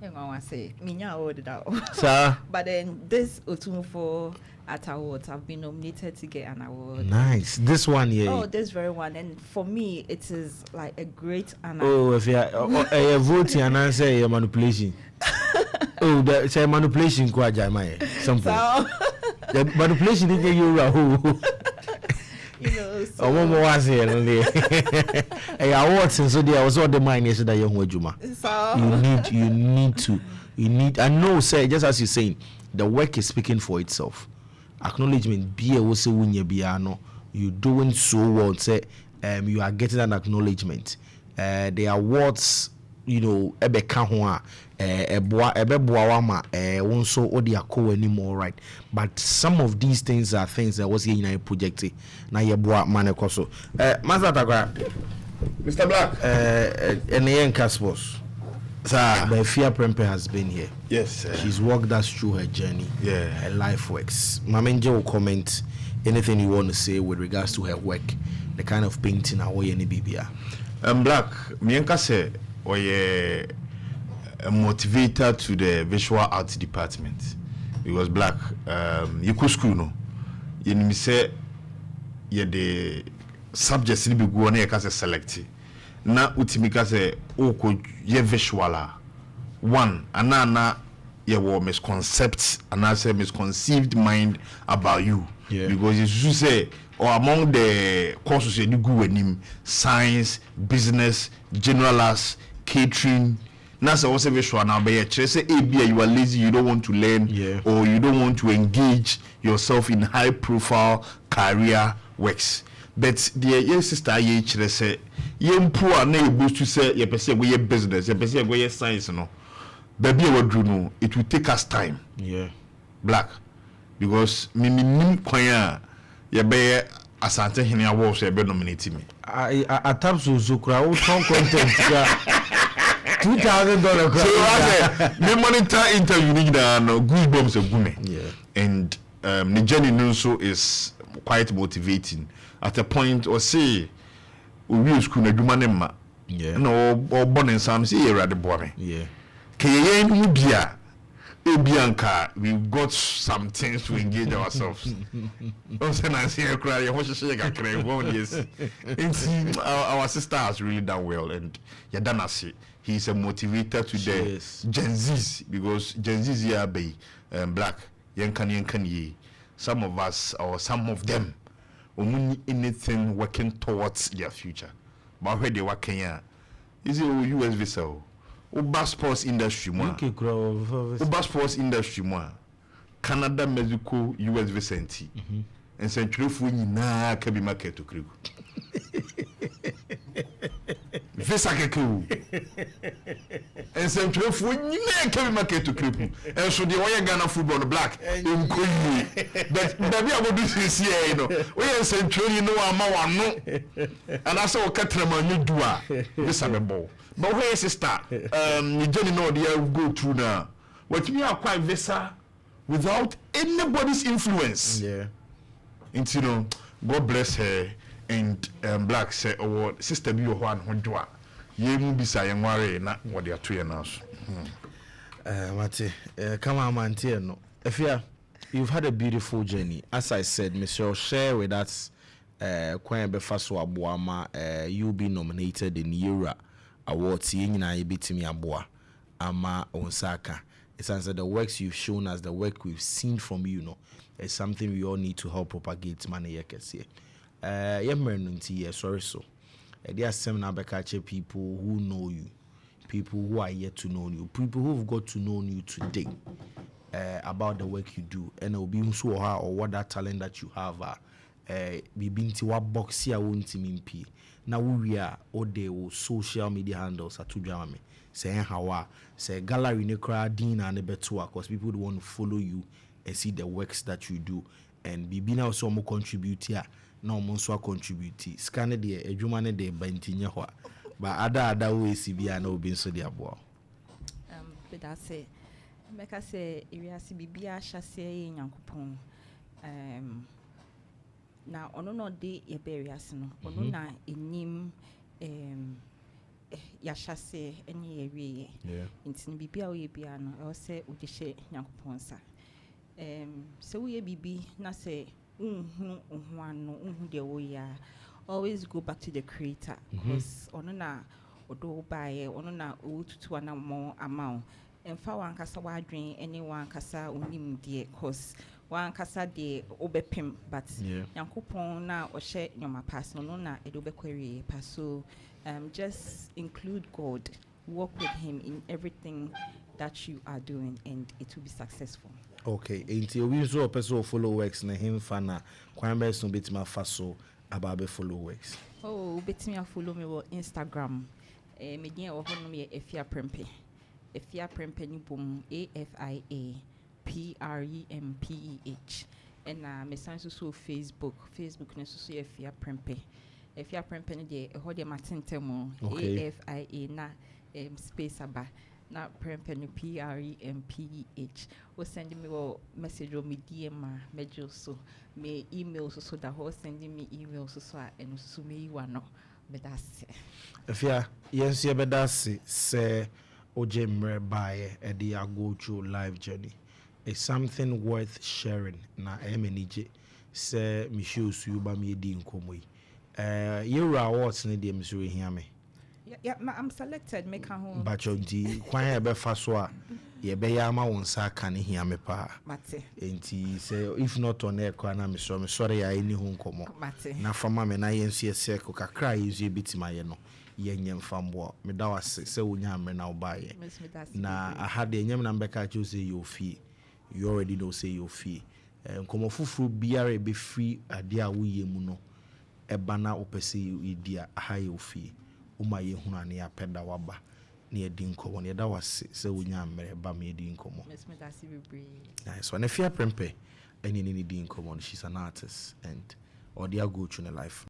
B: I say, Minya awarded out.
A: Sir,
B: but then this Otumfuo Art Awards, I've been nominated to get an award.
A: Nice. This one, yeah.
B: Oh, this very one. And for me, it is like a great honor.
A: Oh, if you're voting and answer your manipulation. Oh, that's a manipulation, quite something. The manipulation is you
B: know, so
A: one more was here. Awards and so there was all the mind is that young Juma.
B: So
A: You need. I know, say just as you're saying, the work is speaking for itself. Acknowledgement. Be a wose winye biano. You doing so well. Say, you are getting an acknowledgement. The awards, you know, ebe kahwa, ebe buawama, wonso odi ako anymore, right? But some of these things are things that was here in a project. Na ye bua mane koso. Master Takwa,
C: Mr. Black,
A: and the Caspos. Sir, Afia Prempeh has been here.
C: Yes, sir.
A: She's walked us through her journey, her life works. Mamenje will comment anything you want to say with regards to her work, the kind of painting I want any bibia.
C: Black, Mienka say, or a motivator to the visual arts department. Because Black, you could school no. You me say, ye the subjects ni be go on here select. Na utimika say oko ye visuala one anana ye wo misconcept and I say misconceived mind about you because you say or among the courses you go with science, business, general arts, catering. Na say what's a visual now be say you are lazy, you don't want to learn or you don't want to engage yourself in high profile career works. But the sister ye chere say yempo na ebo to say ye pese we business ye pese we science no baby we do no it will take us time Black because me nim kwan ye be asante hene award so ye be nominate me
A: I tap so kra o ton content $2,000
C: so me monitor interview ni da no goosebumps egume and the journey also is quite motivating at a point or say we school na duma ne ma no or born in some say you rather boy me ke no bia ebianka we got some things to engage ourselves don't say na say cry you want to say ka cry yes our sister has really done well and ya dana say he is a motivator to the Gen Zs because Gen Zs here be Black yen ye some of us or some of them anything working towards their future. But where they working here, is it US visa? Uber sports industry more. Uber sports industry more. Canada medical US visa and century for na can be market to crew. Visa keku. and some true you can market to cripple. And so the way Ghana football black in Koyi. But maybe I will do this here, you know. We are saying you know I'm no. And I saw Catraman you do this I'm a ball. But where is sister? You don't know the go through now. What me are quite visa without anybody's influence.
A: Yeah.
C: And you know, God bless her and black say oh sister be one hodwa. Ye mu bisa ye nware na what they are to now.
A: Mate, come on, man, no. Afia, you've had a beautiful journey. As I said, Mr. Share with us, Kwan Befaso Abuama, you be nominated in Yura Awards. Yina Ibitimi Abua, Ama Onsaka. It's answered the works you've shown us, the work we've seen from you, know, is something we all need to help propagate. Money, I can say. Sorry, so. There are some Nabekache people who know you. People who are yet to know you, people who've got to know you today about the work you do, and it'll be so or what that talent that you have. Be binti wa box here won't mean now we are all the social media handles at 2 Jamame. Say how say gallery ne crowd din and a better because people would want to follow you and see the works that you do. And be now so more contribute here. No more so contribute. Scan the Jumane de Bantinya. But other ways be no being so dear boy.
B: But I say, make I say, Iriasi Bibia shall say in Yankupon. Now, on no day a buriasino, on na in nim Yashase any area.
A: Yeah.
B: In Bibia or Biano, or say, Udishe Yankuponsa. So we be na say, one no, the way. Always go back to the creator because onona odo buy onona otutu ana more amount and fa wan kasa wadwen anyone kasa onim de cause wan kasa de obepem but yankopon na ohye nyoma pass no na edo bekwere pass so just include God, work with him in everything that you are doing and it will be successful. Okay,
A: until we so person follow works na him fana kwan be so betima fa so about follow works.
B: Oh, betimi follow me on Instagram. Me dia wo hono me Afia Prempeh. Afia Prempeh ni bom AFIA PREMPEH. And me san so Facebook ne so Afia Prempeh. Afia Prempeh ni de ho de matentemo AFIA na space aba na Prempeh ni PREMPEH. O send me a message or me DM major so me emails so that ho sending me emails so and so me one but that's
A: Afia yes you bedasi say oje mre bae e dey go through life journey. It's something worth sharing na emenije say me show you ba me di nkomo yi you awards ne dey me so hia me.
B: Yeah, I'm selected make home
A: but you kwan e be fa so a ye be ya ma won sa ka ne hia me pa
B: mate
A: enti say if not on air kwa na me sorry ya eni hu nkomo na fama me na yensu ye ko kakra yesu bitima ye no ye nyem fambo me da wase say wonya amre na obaye na ahade nyem na mbeka cho say you fee you already know say you fee nkomo fufuru biara be free ade a wo ye mu no eba na opese idia aha ye ofie uma ye hunu ane ya peda waba ne edi nkomo ne da wase se wonya amre ba me edi nkomo nice one Afia Prempeh any di nkomo she's an artist and or they are go through in life.